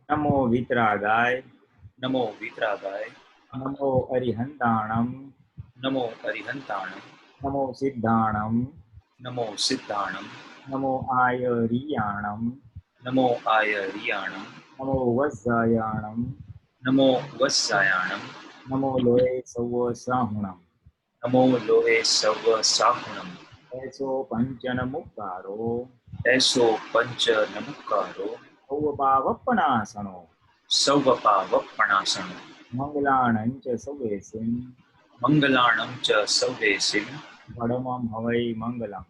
નમો વિતરાગાય નમો વિતરાગાય નમો અરિહંતાણમ નમો અરિહંતાણમ નમો સિદ્ધાણમ નમો સિદ્ધાણમ નમો આયરિયાણમ નમો આયરિયાણમ નમો વજ્જાયાણમ નમો વત્સાયાણમ નમો લોહે સૌ સાહુણમ નમો લોહે સર્વ સાહુણમ એસો પંચન મુક્કારો એસો પંચ નમુકારો સૌપાવપણાસણો સૌવપાવપણાસણો મંગલાણં ચ સવેસિમ મંગલાણં ચ સૌવેસિમ પડમમ હવૈ મંગલમ.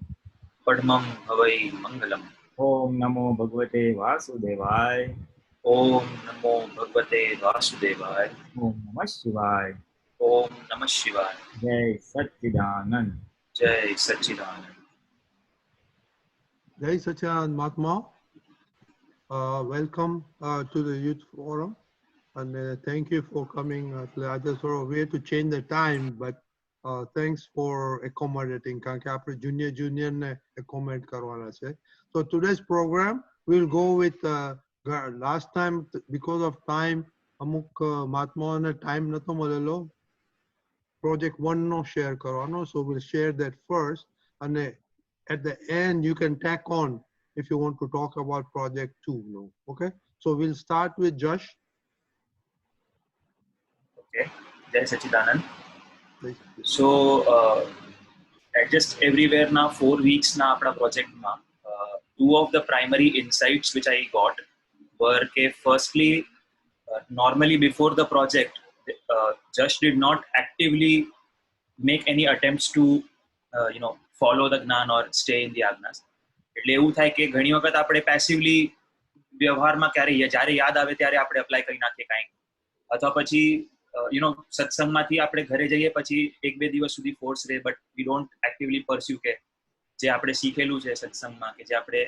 પડમં હવૈ મંગલમ. ઓમ નમો ભગવતે વાસુદેવાય. ઓમ નમો ભગવતે વાસુદેવાય. ઓમ નમઃ શિવાય. ઓમ નમઃ શિવાય. જય સચ્ચિદાનંદ. જય સચ્ચિદાનંદ. Jai Sachinand Mahatma. Welcome to the Youth Forum, and thank you for coming. I just sort of way to change the time, but thanks for accommodating. કારણ કે આપણે junior ને accommodate કરવાના છે. So today's program we'll go with last time because of time અમુક મહાત્માઓને time નતો મળેલો project 1 નો share કરવાનો, so we'll share that first, and at the end you can tack on if you want to talk about project 2. No, okay, so we'll start with Josh. Okay, Jai Sachidanand. Please. So at just everywhere now 4 weeks na apna project ma two of the primary insights which I got were ke firstly normally before the project Josh did not actively make any attempts to follow the Gnan or stay in the Agnas. એટલે એવું થાય કે ઘણી વખત આપણે પેસિવલી વ્યવહારમાં ક્યારે જ્યારે યાદ આવે ત્યારે આપણે અપ્લાય કરી નાખીએ કાંઈક, અથવા પછી સત્સંગમાંથી આપણે ઘરે જઈએ પછી 1-2 દિવસ સુધી ફોર્સ રહે, but we don't actively pursue કે જે આપણે શીખેલું છે સત્સંગમાં કે જે આપણે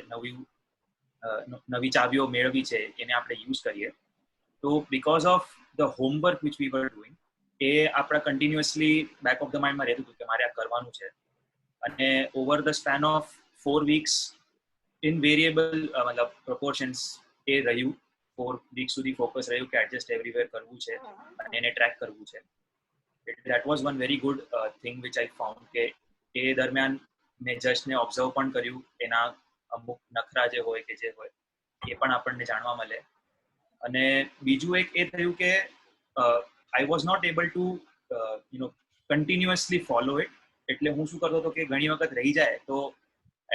નવી ચાવીઓ મેળવી છે એને આપણે યુઝ કરીએ. તો because of the homework which we were doing એ આપણા કન્ટિન્યુઅસલી બેક ઓફ ધ માઇન્ડમાં રહેતું હતું કે મારે આ કરવાનું છે. અને over the span of 4 weeks in variable મતલબ પ્રોપોર્શન્સ એ રહ્યું. 4 weeks સુધી ફોકસ રહ્યું કે એડજસ્ટ એવરીવેર કરવું છે અને એને ટ્રેક કરવું છે. That was one very good thing which I found કે એ દરમિયાન મેં જસ્ટને ઓબ્ઝર્વ પણ કર્યું, એના અમુક નખરા જે હોય કે જે હોય એ પણ આપણને જાણવા મળે. અને બીજું એક એ થયું કે I was not able to continuously follow it. એટલે હું શું કરતો હતો કે ઘણી વખત રહી જાય તો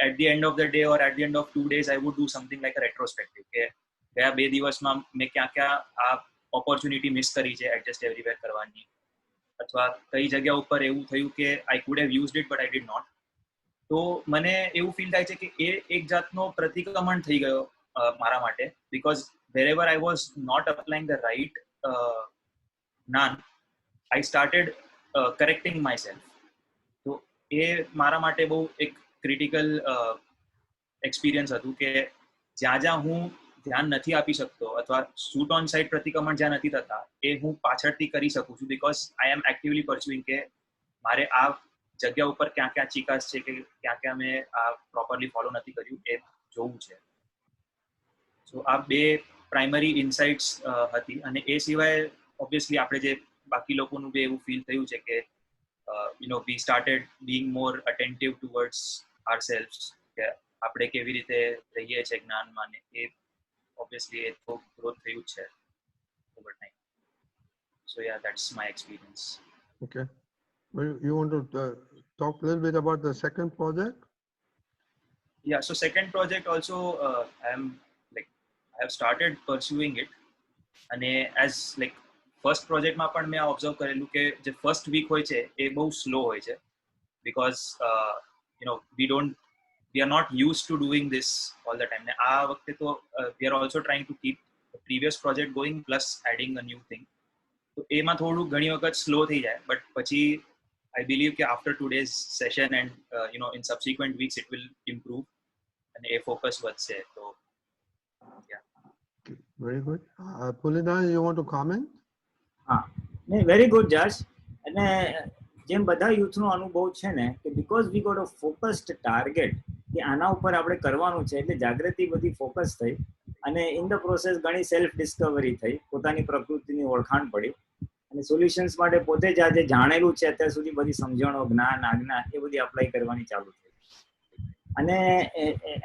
at the end of the day or at the end of 2 days I would do something like a retrospective કે ગયા 2 દિવસમાં મેં ક્યાં આ ઓપોર્ચ્યુનિટી મિસ કરી છે એડજસ્ટ એવરીવેર કરવાની, અથવા કઈ જગ્યા ઉપર એવું થયું કે I could have used it but I did not. તો મને એવું ફીલ થાય છે કે એ એક જાતનો પ્રતિક્રમણ થઈ ગયો મારા માટે, because wherever I was not applying the right Gnan, I started correcting myself. તો એ મારા માટે બહુ એક ક્રિટિકલ એક્સપિરિયન્સ હતું કે જ્યાં હું ધ્યાન નથી આપી શકતો અથવા શૂટ ઓન સાઇટ પ્રતિક્રમણ જ્યાં નથી થતા એ હું પાછળથી કરી શકું છું, because I M actively pursuing કે મારે આ જગ્યા ઉપર ક્યાં ચીકાશ છે કે ક્યાં મેં આ પ્રોપરલી ફોલો નથી કર્યું એ જોવું છે. સો આ બે પ્રાઇમરી ઇન્સાઇટ્સ હતી. અને એ સિવાય ઓબ્વિયસલી આપણે જે બાકી લોકોનું બી એવું ફીલ થયું છે કે we started being more attentive towards ourselves કે આપણે કેવી રીતે રહીએ છીએ જ્ઞાનમાં, ને એ obviously એ તો ગ્રોથ થયું છે over time. So yeah, that's my experience. Okay, well, you want to talk a little bit about the second project? Yeah, so second project also I have started pursuing it, and as like first પ્રોજેક્ટમાં પણ મેં observe કરેલું કે જે first week હોય છે એ બહુ slow હોય છે, because we are not used to doing this all the time. ને આ વખતે તો we are also trying to keep the previous project going plus adding a new thing. તો એમાં થોડું ઘણી વખત સ્લો થઈ જાય, બટ પછી I believe કે after today's session and in subsequent weeks it will improve અને એ ફોકસ વધશે. તો yeah. Okay, very good. Pulina, you want to comment? હા, નહીં, વેરી ગુડ જશ. અને જેમ બધા યુથનો અનુભવ છે ને કે because we got a focused target કે આના ઉપર આપણે કરવાનું છે, એટલે જાગૃતિ બધી ફોકસ થઈ અને ઇન ધ પ્રોસેસ ઘણી સેલ્ફ ડિસ્કવરી થઈ, પોતાની પ્રકૃતિની ઓળખાણ પડી અને સોલ્યુશન્સ માટે પોતે જ આજે જાણેલું છે અત્યાર સુધી બધી સમજણો, જ્ઞાન, આજ્ઞા એ બધી અપ્લાય કરવાની ચાલુ થઈ. અને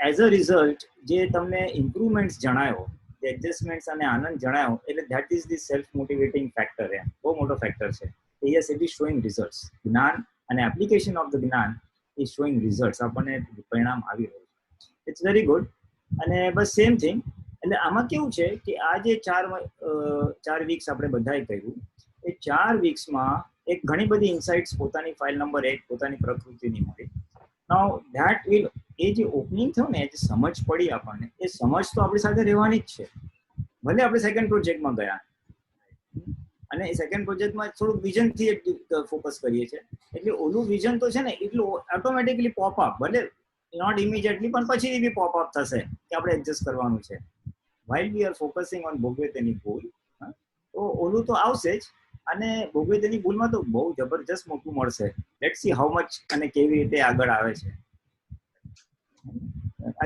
એઝ અ રિઝલ્ટ જે તમને ઇમ્પ્રુવમેન્ટ્સ જણાયો, જે એડજસ્ટમેન્ટ્સ અને આનંદ જણાયો, એટલે that is the self motivating factor. એમ બહુ મોટો ફેક્ટર છે. Yes, it is showing results. જ્ઞાન અને એપ્લિકેશન ઓફ ધ જ્ઞાન ઇઝ શોઈંગ રિઝલ્ટ્સ. આપણને પરિણામ આવી રહ્યું છે. It's very good. અને બસ સેમ થિંગ. એટલે આમાં કેવું છે કે આ જે 4 વીક્સ આપણે બધાએ કર્યું, એ 4 વીક્સમાં એક ઘણી બધી ઇન્સાઇટ્સ પોતાની ફાઇલ નંબર 1 પોતાની પ્રકૃતિની મળી. નાઉ ધેટ વિલ, એ જે ઓપનિંગ થયું ને, જે સમજ પડી આપણને, એ સમજ તો આપણી સાથે રહેવાની જ છે. ભલે આપણે સેકન્ડ પ્રોજેક્ટમાં ગયા અને એ સેકન્ડ પ્રોજેક્ટમાં થોડુંક વિઝનથી ફોકસ કરીએ છીએ, એટલે ઓલું વિઝન તો છે ને એટલું ઓટોમેટિકલી પોપ અપ, ભલે નોટ ઇમિડિયેટલી પણ પછી બી પોપ અપ થશે કે આપણે એડજસ્ટ કરવાનું છે. while we are focusing on ભોગવે તેની ભૂલ, તો ઓલું તો આવશે જ. અને ભોગવે તેની ભૂલમાં તો બહુ જબરજસ્ત મોટું મળશે. લેટ્સ સી હાઉ મચ અને કેવી રીતે આગળ આવે છે.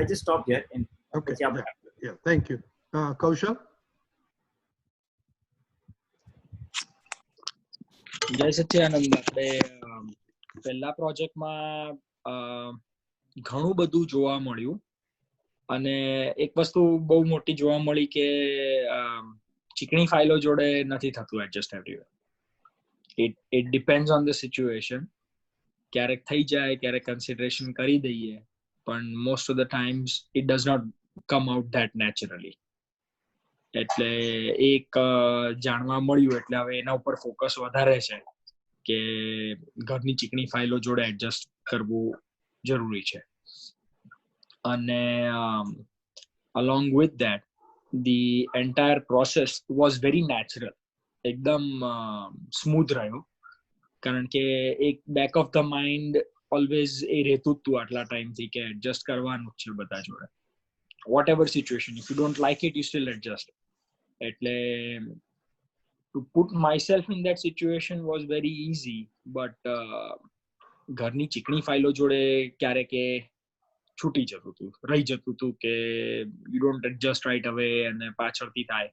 I just stop here. Okay. Yeah. Thank you. Kaushal? જય સચ્ચિદાનંદ. આપણે પહેલા પ્રોજેક્ટમાં ઘણું બધું જોવા મળ્યું અને એક વસ્તુ બહુ મોટી જોવા મળી કે ચીકણી ફાઇલો જોડે નથી થતું adjust everywhere. It depends on the situation. ક્યારેક થઈ જાય, ક્યારેક કન્સિડરેશન કરી દઈએ, પણ most of the times it does not come out that naturally. એટલે એક જાણવા મળ્યું એટલે હવે એના ઉપર ફોકસ વધારે છે કે ઘરની ચીકણી ફાઇલો જોડે એડજસ્ટ કરવું જરૂરી છે. અને along with that the entire process was very natural. એકદમ સ્મૂથ રહ્યો, કારણ કે એક back of the mind always એ રહેતું જ તું આટલા ટાઈમથી કે એડજસ્ટ કરવાનું જ છે બધા જોડે, whatever situation. If you don't like it you still adjust. એટલે to put myself in that situation was very easy, but ઘરની ચીકણી ફાઇલો જોડે ક્યારેક એ છૂટી જતું હતું, રહી જતું હતું કે યુ ડોન્ટ એડજસ્ટ રાઈટ અવે અને પાછળથી થાય.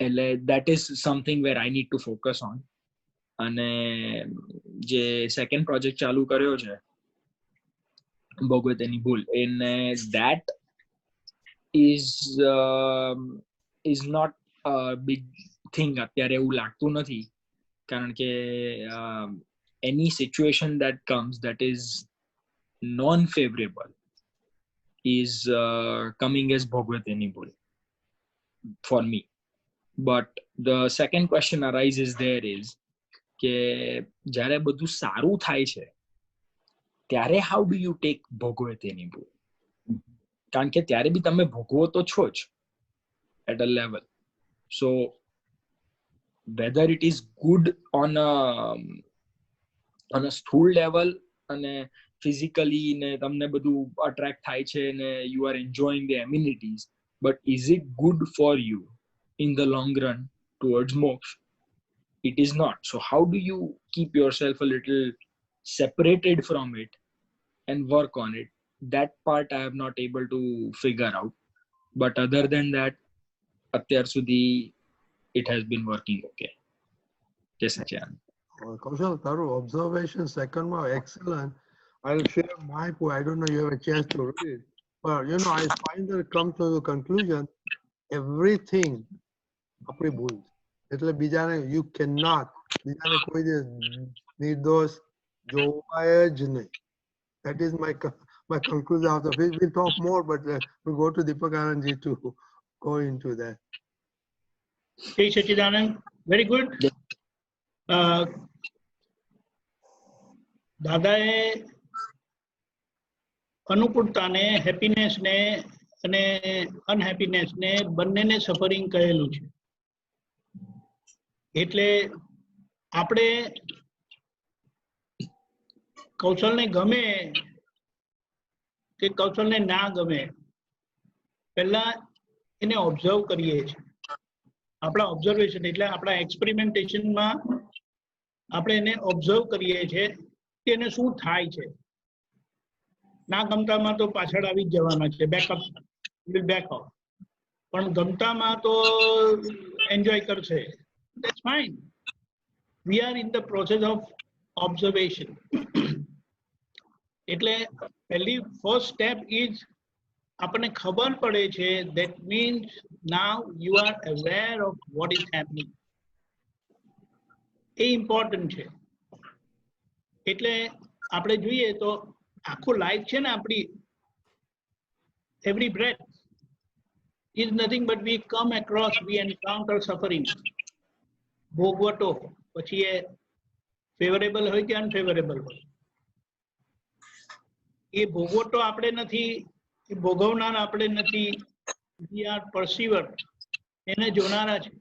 એટલે that is something where I need to focus on. અને જે સેકન્ડ પ્રોજેક્ટ ચાલુ કર્યો છે ભોગવે તેની ભૂલ, એને that is not a big thing. અત્યારે એવું લાગતું નથી, કારણ કે any situation that comes that is non-favorable is coming as ભોગવે તેની ભૂલ for me. But the second question arises there is કે જ્યારે બધું સારું થાય છે ત્યારે how do you take ભોગવે તેની ભૂલ? કારણ કે ત્યારે બી તમે ભોગવો તો છો જ at a level. So whether it is good on a સ્થૂળ level અને physically ને તમને બધું attract થાય છે ને you are enjoying the amenities, but is it good for you in the long run towards moksha? It is not. So how do you keep yourself a little separated from it and work on it? That part I am not able to figure out. But other than that, અત્યાર સુધી it has been working okay. Yes, Achan. Kaushal, તારું observation second one excellent. I'll share my point. I don't know you have a chance to read it, but you know I finally come to the conclusion everything આપણી ભૂલ. એટલે બીજાને you cannot, બીજાને કોઈ નિર્દોષ જોવાય જ નહીં. That is my conclusion out of it. We'll talk more, but we'll go to Deepak Anandji to go into that. Hey, Sachidanand, very good. દાદાએ અનુકૂળતાને, હેપીનેસને અને અનહેપીનેસને બંનેને સફરિંગ કહેલું છે. એટલે આપણે કૌશલને ગમે કે કૌશલને ના ગમે, પહેલા એને ઓબ્ઝર્વ કરીએ છીએ. આપણા ઓબ્ઝર્વેશન એટલે આપણા એક્સપેરિમેન્ટેશનમાં આપણે એને ઓબ્ઝર્વ કરીએ છીએ કે એને શું થાય છે. ના ગમતામાં તો પાછળ આવી જ જવાના છે, બેકઅપ વિલ બેક ઓફ. પણ ગમતામાં તો એન્જોય કરશે. That's fine. We are in the process of observation. એટલે પહેલી ફર્સ્ટ સ્ટેપ ઇઝ આપણને ખબર પડે છે. That means now you are aware of what is happening. A important છે. એટલે આપણે જોઈએ તો આખું લાઈફ છે ને આપણી, every breath is nothing but we come across, we encounter suffering. ભોગવટો, પછી એ ફેવરેબલ હોય કે અનફેવરેબલ હોય, એ ભોગવટો આપણે નથી, એ ભોગવનાર આપણે નથી. we are perceiver, એને જોનારા છે.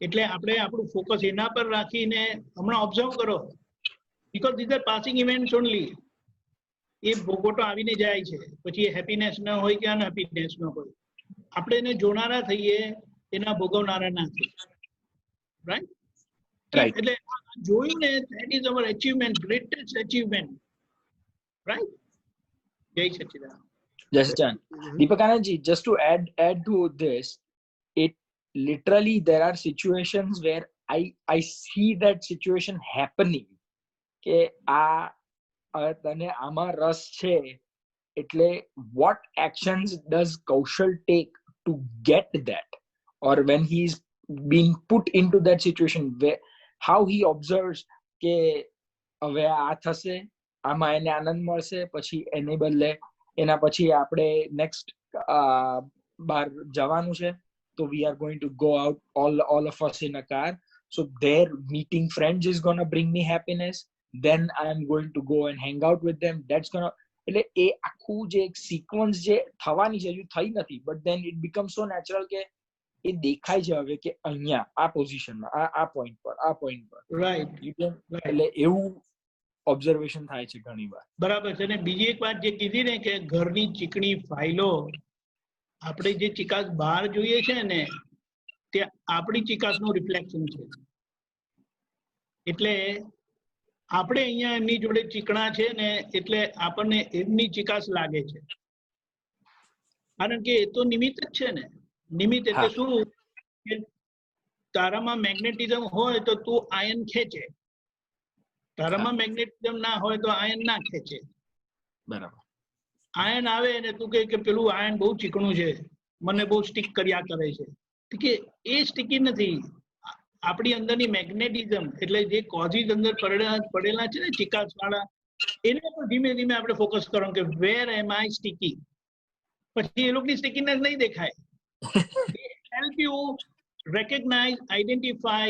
એટલે આપણે આપણું ફોકસ એના પર રાખીને હમણાં ઓબ્ઝર્વ કરો, because this are passing events only. એ ભોગવટો આવીને જાય છે, પછી એ હેપીનેસ ન હોય કે અનહેપીનેસ ન હોય. આપણે એને જોનારા થઈએ, એના ભોગવનારા ના થઈએ. રાઈટ? એટલે જોયું ને, that is our achievement, greatest achievement. Right? જય સચ્ચિદાનંદ. Yes, Chan. Deepakanandji, just to add to this, it literally there are situations where I see that situation happening. કે આ તને આમાં રસ છે, એટલે what actions does Kaushal take to get that, or when he's being put into that situation, where how he observes કે હવે આ થશે, આમાં એને આનંદ મળશે, પછી એને બદલે એના પછી આપણે નેક્સ્ટ બહાર જવાનું છે, તો we are going to go out, all of us in a car, so there meeting friends is going to bring me happiness, then I am going to go and hang out with them, that's going to, એટલે એ આખું જે એક sequence જે થવાની છે, હજુ થઈ નથી, but then it becomes so natural કે એ દેખાય છે હવે કે અહીંયા આ પોઝિશનમાં, આ પોઈન્ટ પર રાઈટ. એટલે એવું ઓબ્ઝર્વેશન થાય છે ઘણી વાર. બરાબર છે. ને બીજી એક વાત જે કીધી ને કે ઘરની ચીકણી ફાઇલો, આપણે જે ચિકાસ બહાર જોઈએ છે ને, તે આપણી ચિકાસનું રિફ્લેક્શન છે. એટલે આપણે અહીંયા એમની જોડે ચીકણા છે ને, એટલે આપણને એમની ચિકાસ લાગે છે, કારણ કે એ તો નિમિત્ત જ છે ને. નિમિત્ત એટલે શું? કે તારામાં મેગ્નેટિઝમ હોય તો તું આયન ખેંચે, તારામાં મેગ્નેટિઝમ ના હોય તો આયન ના ખેંચે. બરાબર. આયન આવે ને તું કે પેલું આયન બહુ ચીકણું છે, મને બહુ સ્ટીક કર્યા કરે છે, કે એ સ્ટીકી નથી. આપણી અંદરની મેગ્નેટિઝમ, એટલે જે કોઝિસ અંદર પડેલા છે ને ચિકાસ વાળા, એને પણ ધીમે ધીમે આપણે ફોકસ કરવાનું કે વેર એમ આઈ સ્ટીકી. પછી એ લોકોની સ્ટીકીનેસ નહીં દેખાય. Help you recognize, identify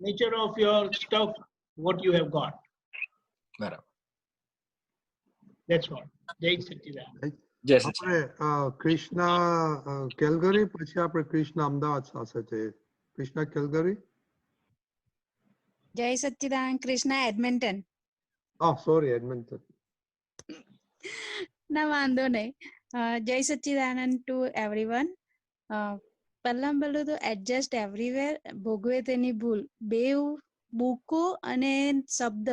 nature of your stuff, what you have got. બરાબર. That's all. જય સચ્ચિદાનંદ. જય આપણે સચ્ચિદાનંદ. કૃષ્ણા કેલગરી, પછી આપણે કૃષ્ણા અમદાવાદ સાથે છે. કૃષ્ણા કેલગરી. જય સચ્ચિદાનંદ. કૃષ્ણા એડમિન્ટન. સોરી, એડમિન્ટન. ના વાંધો નહીં. જય સચ્ચિદાનંદ ટુ એવરીવન. પહેલાં પહેલું તો એડજસ્ટ એવરીવેર, ભોગવે તેની ભૂલ, બેઉ બુકો અને શબ્દ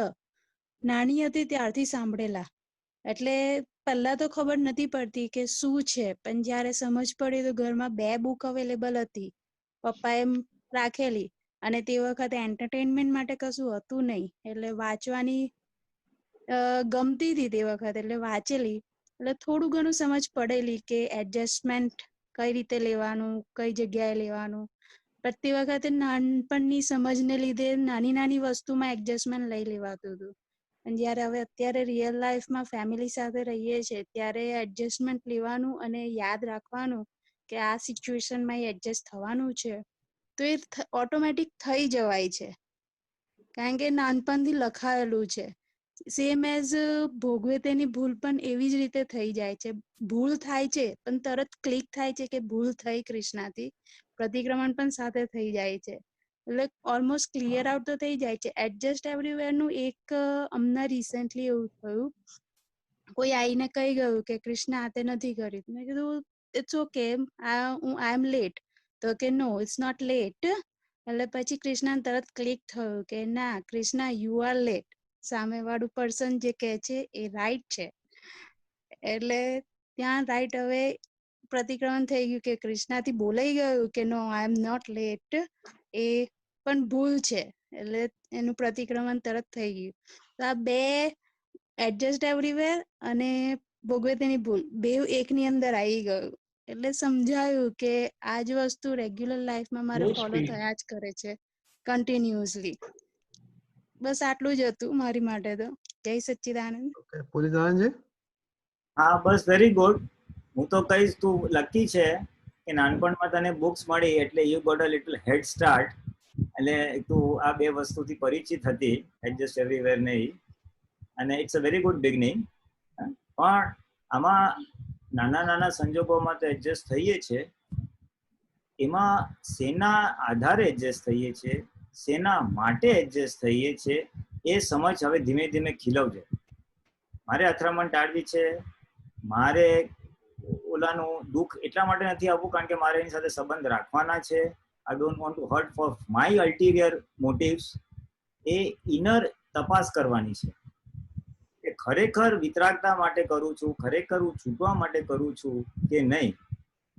નાની હતી ત્યારથી સાંભળેલા. એટલે પહેલા તો ખબર નથી પડતી કે શું છે, પણ જ્યારે સમજ પડી તો ઘરમાં 2 બુક અવેલેબલ હતી, પપ્પાએ રાખેલી, અને તે વખતે એન્ટરટેનમેન્ટ માટે કશું હતું નહીં, એટલે વાંચવાની ગમતી હતી તે વખતે, એટલે વાંચેલી. એટલે થોડું ઘણું સમજ પડેલી કે એડજસ્ટમેન્ટ કઈ રીતે લેવાનું, કઈ જગ્યાએ લેવાનું. પણ તે વખતે નાનપણની સમજને લીધે નાની નાની વસ્તુમાં એડજસ્ટમેન્ટ લઈ લેવાતું હતું. અને જ્યારે હવે અત્યારે રિયલ લાઈફમાં ફેમિલી સાથે રહીએ છીએ, ત્યારે એડજસ્ટમેન્ટ લેવાનું અને યાદ રાખવાનું કે આ સિચ્યુએશનમાં એડજસ્ટ થવાનું છે, તો એ ઓટોમેટિક થઈ જવાય છે, કારણ કે નાનપણથી લખાયેલું છે. સેમ એઝ ભોગવે તેની ભૂલ પણ એવી જ રીતે થઈ જાય છે. ભૂલ થાય છે પણ તરત ક્લિક થાય છે કે ભૂલ થઈ કૃષ્ણાથી, પ્રતિક્રમણ પણ સાથે થઈ જાય છે, એટલે ઓલમોસ્ટ ક્લિયર આઉટ તો થઈ જાય છે. એડજસ્ટ એવરીવેરનું એક હમણાં રિસેન્ટલી એવું થયું, કોઈ આવીને કહી ગયું કે કૃષ્ણા આ તે નથી કર્યું. મેં કીધું it's okay, I am late. તો કે નો, ઇટ્સ નોટ લેટ. એટલે પછી કૃષ્ણા તરત ક્લિક થયું કે ના કૃષ્ણા, યુ આર લેટ. સામેવાળું પર્સન જે કહે છે એ રાઈટ છે. એટલે ત્યાં રાઈટ હવે પ્રતિક્રમણ થઈ ગયું કે કૃષ્ણાથી બોલાઈ ગયું કે નો આઈ એમ નોટ લેટ, એ પણ ભૂલ છે, એટલે એનું પ્રતિક્રમણ તરત થઈ ગયું. તો આ બે એડજસ્ટ એવરીવેર અને ભોગવે તેની ભૂલ બેવ એકની અંદર આવી ગયું, એટલે સમજાયું કે આ જ વસ્તુ રેગ્યુલર લાઈફમાં મારે બહુ ફોલો સ્પીડ. થયા જ કરે છે કન્ટિન્યુઅસલી. બસ આટલું જ હતું મારી માટે તો. જય સચ્ચિદાનંદ. Okay, પુનિત આનંદજી. હા બસ વેરી ગુડ. હું તો કહીશ તું લકી છે કે નાનપણમાં તને બુક્સ મળી એટલે you got a little head start, એટલે તું આ બે વસ્તુથી પરિચિત હતી, એડજસ્ટ એવરીવેર નહીં, અને it's a very good beginning. પણ આમાં નાના નાના સંજોગોમાં તો એડજસ્ટ થઈએ છે, એમાં શેના આધારે એડજસ્ટ થઈએ છે, શેના માટે એડજસ્ટ થઈએ છે, એ સમજ હવે ધીમે ધીમે ખીલવજે. મારે અથડામણ ટાળવી છે, મારે ઓલાનું દુઃખ એટલા માટે નથી આવવું કારણ કે મારે એની સાથે સંબંધ રાખવાના છે. I don't want to hurt for my ulterior motives. એ ઇનર તપાસ કરવાની છે કે ખરેખર વિતરાગતા માટે કરું છું, ખરેખર હું છૂટવા માટે કરું છું કે નહીં.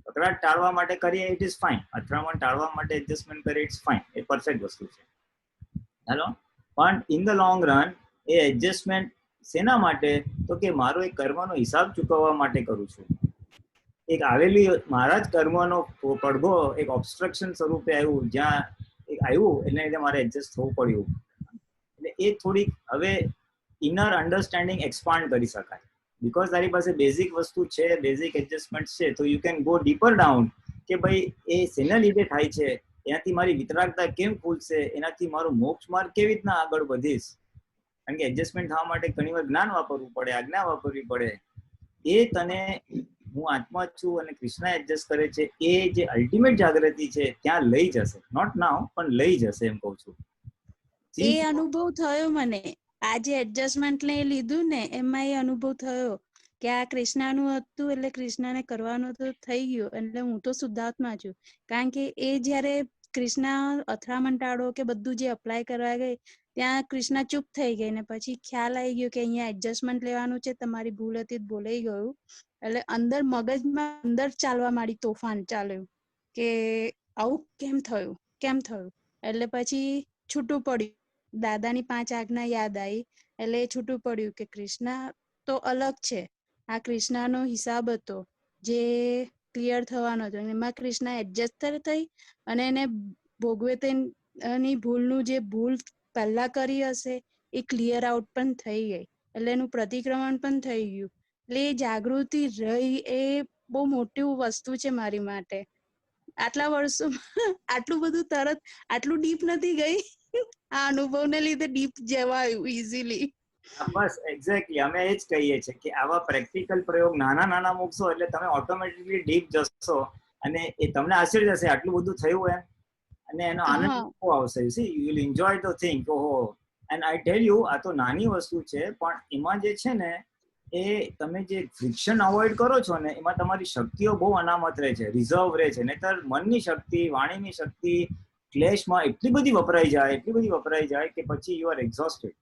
કકડાટ ટાળવા માટે કરીએ ઇટ ઇઝ ફાઇન, અથડામણ ટાળવા માટે એડજસ્ટમેન્ટ કરીએ ઇટ્સ ફાઇન, એ પરફેક્ટ વસ્તુ છે. હેલો, પણ in the long run A adjustment શેના માટે? તો કે મારો એક કર્મનો હિસાબ ચૂકવવા માટે કરું છું. એક આવેલી મારા જ કર્મનો પડઘો એક ઓબ્સ્ટ્રક્શન સ્વરૂપે આવ્યું, જ્યાં એક આવ્યું એટલે લીધે મારે એડજસ્ટ થવું પડ્યું. એટલે એ થોડીક હવે ઇનર અન્ડરસ્ટેન્ડિંગ એક્સપાન્ડ કરી શકાય. બીકોઝ તારી પાસે બેઝિક વસ્તુ છે, બેઝિક એડજસ્ટમેન્ટ છે, તો you can go dipper down કે ભાઈ એ શેના લીધે થાય છે, એનાથી મારી વિતરાગતા કેમ ખુલશે, એનાથી મારું મોક્ષ માર્ગ કેવી રીતના આગળ વધીશ. કારણ કે એડજસ્ટમેન્ટ થવા માટે ઘણી વાર જ્ઞાન વાપરવું પડે, આજ્ઞા વાપરવી પડે. એ તને હું આત્મા છું અને કૃષ્ણ એડજસ્ટ કરે છે, એ જે અલ્ટિમેટ જાગૃતિ છે ત્યાં લઈ જશે. નોટ નાઉ, પણ લઈ જશે એમ કહું છું. એ અનુભવ થયો મને, આ જે એડજસ્ટમેન્ટ ને લીધું ને એમાં એ અનુભવ થયો કે આ કૃષ્ણાનું હતું એટલે કૃષ્ણને કરવાનું તો થઈ ગયું. એટલે હું તો શુદ્ધાત્મા છું, કારણ કે એ જયારે કૃષ્ણ અથડામણ ટાળો કે બધું જે અપ્લાય કરવા ગઈ ત્યાં કૃષ્ણ ચૂપ થઈ ગઈ ને પછી ખ્યાલ આવી ગયો કે અહીંયા એડજસ્ટમેન્ટ લેવાનું છે, તમારી ભૂલ હતી બોલાઈ ગયું. એટલે અંદર મગજમાં અંદર ચાલવા માંડી, તોફાન ચાલ્યું કે આવું કેમ થયું, કેમ થયું. એટલે પછી છૂટું પડ્યું, દાદાની 5 આજ્ઞા યાદ આવી એટલે છૂટું પડ્યું કે કૃષ્ણ તો અલગ છે, આ કૃષ્ણનો હિસાબ હતો જે ક્લિયર થવાનો હતો. એમાં કૃષ્ણ એડજસ્ટ થઈ અને એને ભોગવે તેની ભૂલનું જે ભૂલ પહેલા કરી હશે એ ક્લિયર આઉટ પણ થઈ ગઈ, એટલે એનું પ્રતિક્રમણ પણ થઈ ગયું. એટલે એ જાગૃતિ રહી એ બહુ મોટી વસ્તુ છે મારી માટે. આટલા વર્ષોમાં આટલું બધું તરત આટલું ડીપ નથી ગઈ, આ અનુભવને લીધે ડીપ જવાયું ઇઝીલી. બસ એક્ઝેક્ટલી અમે એ જ કહીએ છીએ કે આવા પ્રેક્ટિકલ પ્રયોગ નાના નાના મૂકશો એટલે તમે ઓટોમેટિકલી ડીપ જશો અને એ તમને આશ્ચર્ય જશે આટલું બધું થયું એમ, અને એનો આનંદ આવશે. C you will enjoy the thing. ઓહો, એન્ડ આઈ ટેલ યુ, આ તો નાની વસ્તુ છે પણ એમાં જે છે ને એ તમે જે ફ્રિક્શન અવોઇડ કરો છો ને એમાં તમારી શક્તિઓ બહુ અનામત રહે છે, રિઝર્વ રહે છે. નહીતર મનની શક્તિ, વાણીની શક્તિ ક્લેશમાં એટલી બધી વપરાઈ જાય કે પછી યુ આર એક્ઝોસ્ટેડ.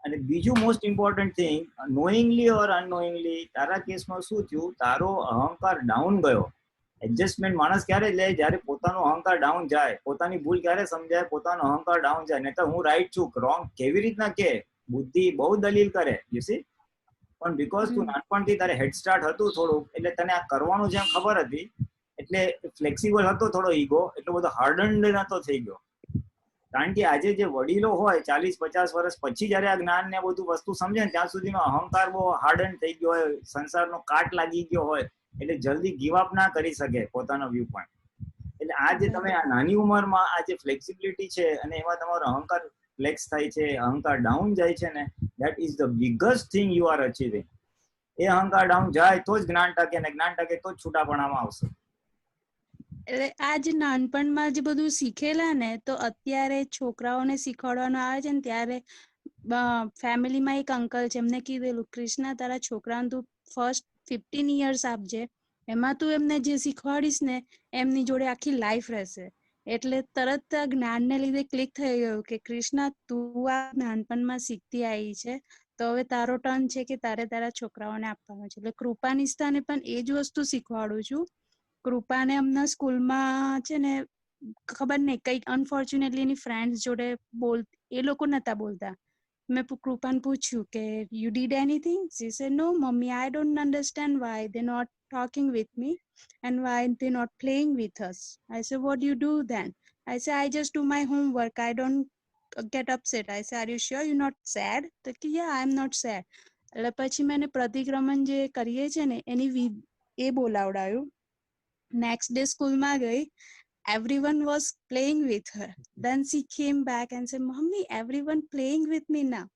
અને બીજું most important thing, knowingly or unknowingly તારા કેસમાં શું થયું, તારો અહંકાર ડાઉન ગયો. એડજસ્ટમેન્ટ માણસ ક્યારે લે? જ્યારે પોતાનો અહંકાર ડાઉન જાય, પોતાની ભૂલ ક્યારે સમજાય, પોતાનો અહંકાર ડાઉન જાય. નહીં તો હું રાઈટ છું, રોંગ કેવી રીતના કે બુદ્ધિ બહુ દલીલ કરે, યુ સી. પણ બીકોઝ તું નાનપણથી તારે હેડ સ્ટાર્ટ હતું થોડુંક, એટલે તને આ કરવાનું જેમ ખબર હતી, એટલે ફ્લેક્સિબલ હતો થોડો ઈગો, એટલો બધો હાર્ડન્ડ નતો થઈ ગયો. કારણ કે આજે જે વડીલો હોય 40-50 વર્ષ પછી જયારે આ જ્ઞાન ને બધું વસ્તુ સમજે ને ત્યાં સુધીનો અહંકાર બહુ હાર્ડન થઈ ગયો હોય, સંસારનો કાટ લાગી ગયો હોય, એટલે જલ્દી ગીવ અપ ના કરી શકે પોતાનો વ્યૂ પોઈન્ટ. એટલે આ જે તમે આ નાની ઉંમરમાં આ જે ફ્લેક્સિબિલિટી છે અને એમાં તમારો અહંકાર ફ્લેક્સ થાય છે, અહંકાર ડાઉન જાય છે ને, that is the biggest thing you are achieving. એ અહંકાર ડાઉન જાય તો જ જ્ઞાન ટકે, ને જ્ઞાન ટકે તો જ છૂટાપણામાં આવશે. એટલે આ જે નાનપણમાં જે બધું શીખેલા ને તો અત્યારે છોકરાઓને શીખવાડવાનું આવે છે ને ત્યારે ફેમિલીમાં એક અંકલ છે, એમને કીધેલું કૃષ્ણ તારા છોકરાને તું ફર્સ્ટ 15 years આપજે, એમાં તું એમને જે શીખવાડીશ ને એમની જોડે આખી લાઈફ રહેશે. એટલે તરત જ્ઞાનને લીધે ક્લિક થઈ ગયું કે કૃષ્ણ તું આ નાનપણમાં શીખતી આવી છે તો હવે તારો ટર્ન છે કે તારે તારા છોકરાઓને આપવાનો છે. એટલે કૃપા નિષ્ઠાને પણ એ જ વસ્તુ શીખવાડું છું. કૃપાને હમણાં સ્કૂલમાં છે ને ખબર નહીં કંઈક અનફોર્ચ્યુનેટલી એની ફ્રેન્ડ્સ જોડે એ લોકો નતા બોલતા. મેં કૃપાને પૂછ્યું કે you did anything? She said no mummy, I don't understand why they not talking with me and why they not playing with us. I said, what do you do then? I said, I just do my homework. I don't get upset. I said, are you sure you're not sad? તો કે yeah, I'm not sad. એટલે પછી મેં પ્રતિક્રમણ જે કરીએ છે ને એની એ બોલાવડાયું. નેક્સ્ટ ડે સ્કૂલમાં ગઈ. Everyone was playing with her. Then she came back and said, Mommy, everyone playing with me now.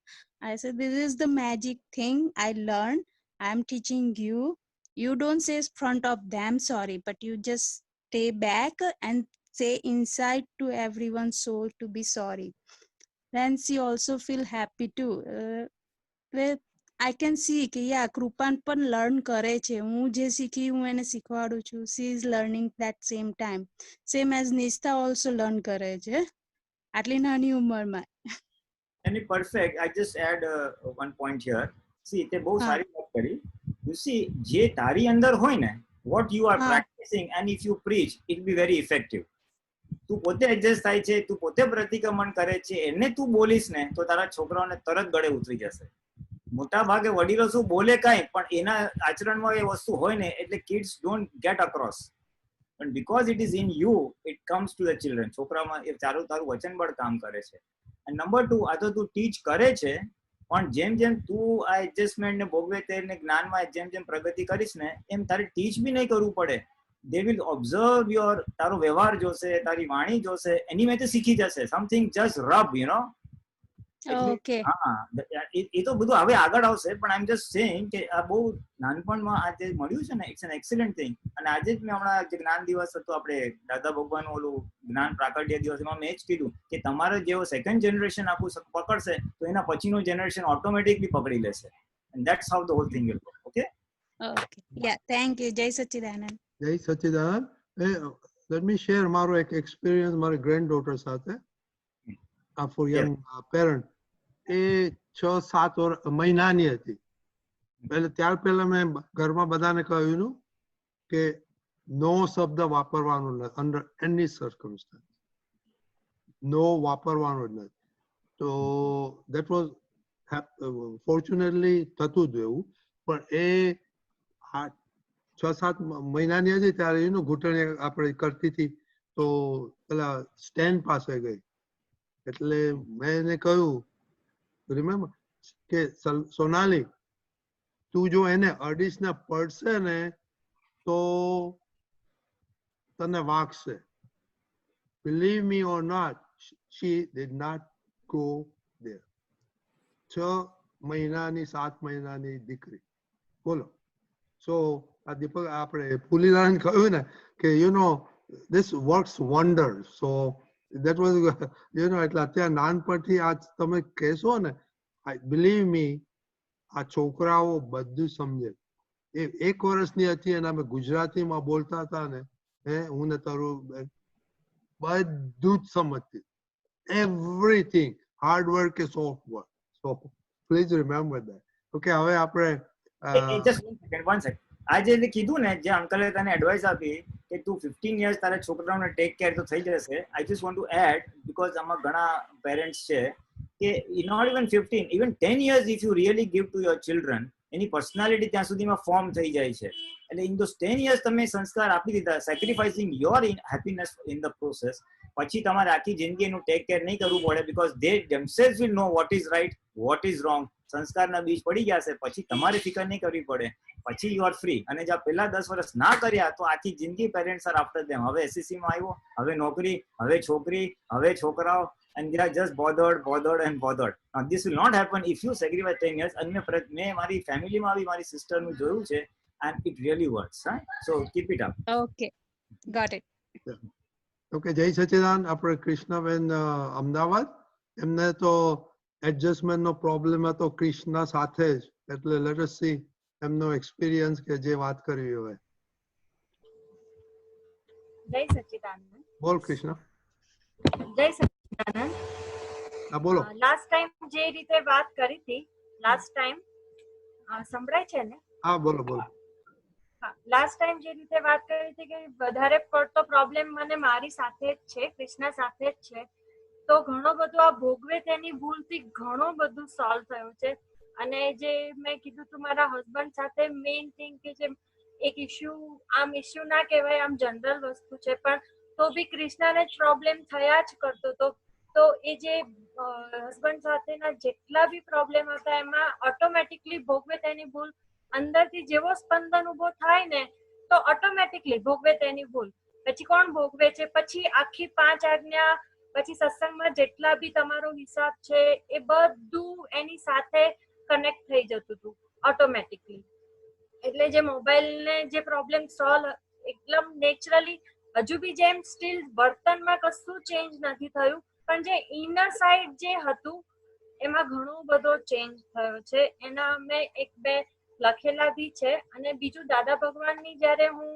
I said, this is the magic thing I learned. I'm teaching you. You don't say in front of them sorry, but you just stay back and say inside to everyone's soul to be sorry. Then she also feel happy too. I can see કે યા કૃપાન પણ learn કરે છે. હું જે શીખી હું એને શીખવાડું છું. she is learning that same time. Same as નિષ્ઠા also learn કરે છે આટલી નાની ઉંમરમાં. And perfect. I just add one point here. See, તે બહુ સારી વાત કરી. You see, જે તારી અંદર હોય ને, what you are practicing, and if you preach, it will be very effective. તું પોતે એડજસ્ટ થાય છે, તું પોતે પ્રતિક્રમણ કરે છે, એને તું બોલીશ ને તો તારા છોકરાઓને તરત ગળે ઉતરી જશે. મોટા ભાગે વડીલો શું બોલે કાંઈ પણ એના આચરણમાં એ વસ્તુ હોય ને એટલે કિડ્સ ડોન્ટ ગેટ અક્રોસ. પણ because it is in you it comes to the children. છોકરામાં એ તારું વચનબળ કામ કરે છે. અને નંબર 2, આ તો તું ટીચ કરે છે પણ જેમ જેમ તું આ એડજસ્ટમેન્ટ ને ભોગવે તેને જ્ઞાનમાં જેમ પ્રગતિ કરીશ ને એમ તારે ટીચ બી નહીં કરવું પડે. they will observe your તારો વ્યવહાર જોશે, તારી વાણી જોશે, એની મેં શીખી જશે. something just rub, you know. Okay હા, એ તો બધું હવે આગળ આવશે પણ આઈ એમ જસ્ટ સેઇંગ કે આ બહુ નાનપણમાં આ જે મળ્યું છે ને ઇટ્સ એન એક્સેલન્ટ થિંગ. અને આજે જ મેં હમણાં જે જ્ઞાન દિવસ હતો આપણે દાદા ભગવાનનું ઓલું જ્ઞાન પ્રાકટ્ય દિવસ એમાં મેં જ કીધું કે તમારે જેવો સેકન્ડ જનરેશન આખું પકડશે તો એના પછીનું જનરેશન ઓટોમેટિકલી પકડી લેશે. and that's how the whole thing will go. okay yeah, thank you. જય સચ્ચિદાનંદ. જય સચ્ચિદાનંદ. Let me share મારો એક એક્સપિરિયન્સ મારી ગ્રેન્ડડોટર સાથે for young parent. એ 6-7 મહિનાની હતી. ત્યાર પહેલા મેં ઘરમાં બધાને કહ્યું કે નો શબ્દ વાપરવાનો નથી અંડર એની સર્કમસ્ટન્સ. નો વાપરવાનો જ નથી. તો દેટ વોઝ ફોર્ચ્યુનેટલી થતું જ એવું. પણ એ 6-7 મહિનાની હતી ત્યારે એનું ઘૂંટણ આપણે કરતી હતી તો પેલા સ્ટેન્ડ પાસે ગઈ. એટલે મેં એને કહ્યું રિમેમ્બર કે સોનાલી તું જો એને અડીશને પડશે ને તો તને વાગશે. Believe me or not, she did not go there. 6 મહિનાની 7 મહિનાની દીકરી બોલો. સો આ દીપક આપણે પુલીલાને કહ્યું ને કે you no this works wonders. So that was એટલે અત્યારે નાનપણથી આ તમે કહેશો ને બિલીવ મી આ છોકરાઓ બધું સમજે. એ 1 વર્ષની હતી અને અમે ગુજરાતીમાં બોલતા હતા ને હું ને તારું બધું જ સમજતી. એવરીથિંગ હાર્ડ વર્ક કે soft work. So please remember that. Okay હવે આપણે one second. આજે જે કીધું ને જે અંકલે તને એડવાઇસ આપી કે તું 15 years તારા છોકરાઓને ટેક કેર તો થઈ જશે. I just want to add because આમાં ઘણા પેરેન્ટ્સ છે કે not even 15, even 10 years if you really give to your children, એની પર્સનાલિટી ત્યાં સુધીમાં ફોર્મ થઈ જાય છે. એટલે ઇન ધોઝ 10 years તમે સંસ્કાર આપી દીધા, sacrificing your happiness in the process. પછી તમારે આખી જિંદગી એનું ટેક કેર નહીં કરવું પડે because they themselves will know what is right, what is wrong. સંસ્કારના બીજ પડી ગયા છે પછી તમારે ફિકર નહીં કરવી પડે. પછી યુ આર ફ્રી. અને જો પહેલા 10 વર્ષ ના કર્યા તો આખી જિંદગી પેરેન્ટ્સ આર આફ્ટર ધેમ. હવે SEC માં આવ્યો, હવે નોકરી, હવે છોકરી, હવે છોકરાઓ, and they are just bothered and bothered. Now this will not happen if you sacrifice 10 years. અને મેં મારી ફેમિલીમાં આવી મારી સિસ્ટરનું જોયું છે and it really works. So keep it up. Okay, got it. Okay જય સચ્ચિદાનંદ. આપણે કૃષ્ણબેન અમદાવાદ, એમને તો એડજસ્ટમેન્ટનો પ્રોબ્લેમ હતો કૃષ્ણ સાથે જ. એટલે લેટ અસ સી એમનો એક્સપિરિયન્સ કે જે વાત કરવી હોય. જય સચ્ચિદાનંદ. બોલ કૃષ્ણ. જય સચ્ચિદાનંદ. હા બોલો. લાસ્ટ ટાઈમ જે રીતે વાત કરી હતી લાસ્ટ ટાઈમ સંભળાય છે ને? હા બોલો બોલો. લાસ્ટ ટાઈમ જે રીતે વાત કરી હતી કે વધારે પડતો પ્રોબ્લેમ મને મારી સાથે જ છે, કૃષ્ણા સાથે જ છે. તો ઘણો બધો આ ભોગવે તેની ભૂલથી ઘણું બધું સોલ્વ થયું છે. અને જે મેં કીધું તું મારા હસબન્ડ સાથે મેઇન થિંગ કે જે એક ઇશ્યુ, આમ ઇશ્યુ ના કહેવાય, આમ જનરલ વસ્તુ છે, પણ તો બી કૃષ્ણાને જ પ્રોબ્લેમ થયા જ કરતો હતો. તો એ જે હસબન્ડ સાથેના જેટલા બી પ્રોબ્લેમ હતા એમાં ઓટોમેટિકલી ભોગવે તેની ભૂલ અંદરથી જેવો સ્પંદન ઉભો થાય ને તો ઓટોમેટિકલી ભોગવે તેની ભૂલ. પછી કોણ ભોગવે છે? પછી આખી 5 આજ્ઞા, પછી સત્સંગમાં જેટલા બી તમારો હિસાબ છે એ બધું એની સાથે કનેક્ટ થઈ જતું હતું ઓટોમેટિકલી. એટલે જે મોબાઈલને જે પ્રોબ્લેમ સોલ્વ એકદમ નેચરલી, હજુ બી જેમ સ્ટીલ વર્તનમાં કશું ચેન્જ નથી થયું, પણ જે ઇનર સાઈડ જે હતું એમાં ઘણો બધો ચેન્જ થયો છે. એના મેં 1-2 લખેલા બી છે. અને બીજું, દાદા ભગવાનની જ્યારે હું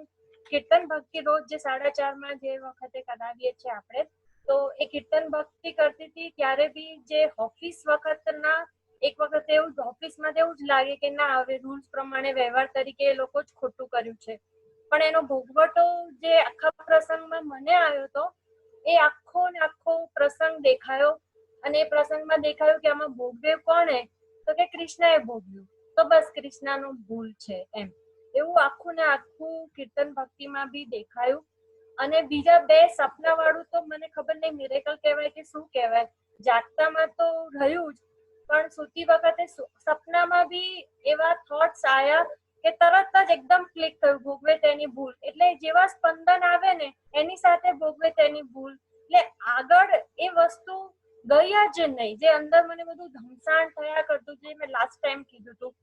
કીર્તન ભક્તિ રોજ જે 4:30 જે વખતે કરાવીએ છીએ આપણે, તો એ કીર્તન ભક્તિ કરતી હતી ત્યારે બી જે ઓફિસ વખતના એક વખત એવું ઓફિસમાં એવું જ લાગે કે ના, હવે રૂલ્સ પ્રમાણે વ્યવહાર તરીકે એ લોકો જ ખોટું કર્યું છે. પણ એનો ભોગવટો જે આખા પ્રસંગમાં મને આવ્યો હતો, એ આખો ને આખો પ્રસંગ દેખાયો. અને એ પ્રસંગમાં દેખાયું કે આમાં ભોગવે કોણે? તો કે કૃષ્ણએ ભોગવ્યું. તો બસ કૃષ્ણનો ભૂલ છે એમ, એવું આખું ને આખું કીર્તન ભક્તિમાં બી દેખાયું. અને બીજા 2 સપના વાળું તો મને ખબર નહીં મિરેકલ કહેવાય કે શું કહેવાય, જાગતામાં તો રહ્યું જ, પણ સૂતી વખતે સપનામાં બી એવા થોટ્સ આયા કે તરત જ એકદમ ક્લિક થયું, ભોગવે તેની ભૂલ. એટલે જેવા સ્પંદન આવે ને એની સાથે ભોગવે તેની ભૂલ. એટલે આગળ એ વસ્તુ ગયા જ નહીં. જે અંદર મને બધું ધમસાણ થયા કરતું, જે મેં લાસ્ટ ટાઈમ કીધું હતું,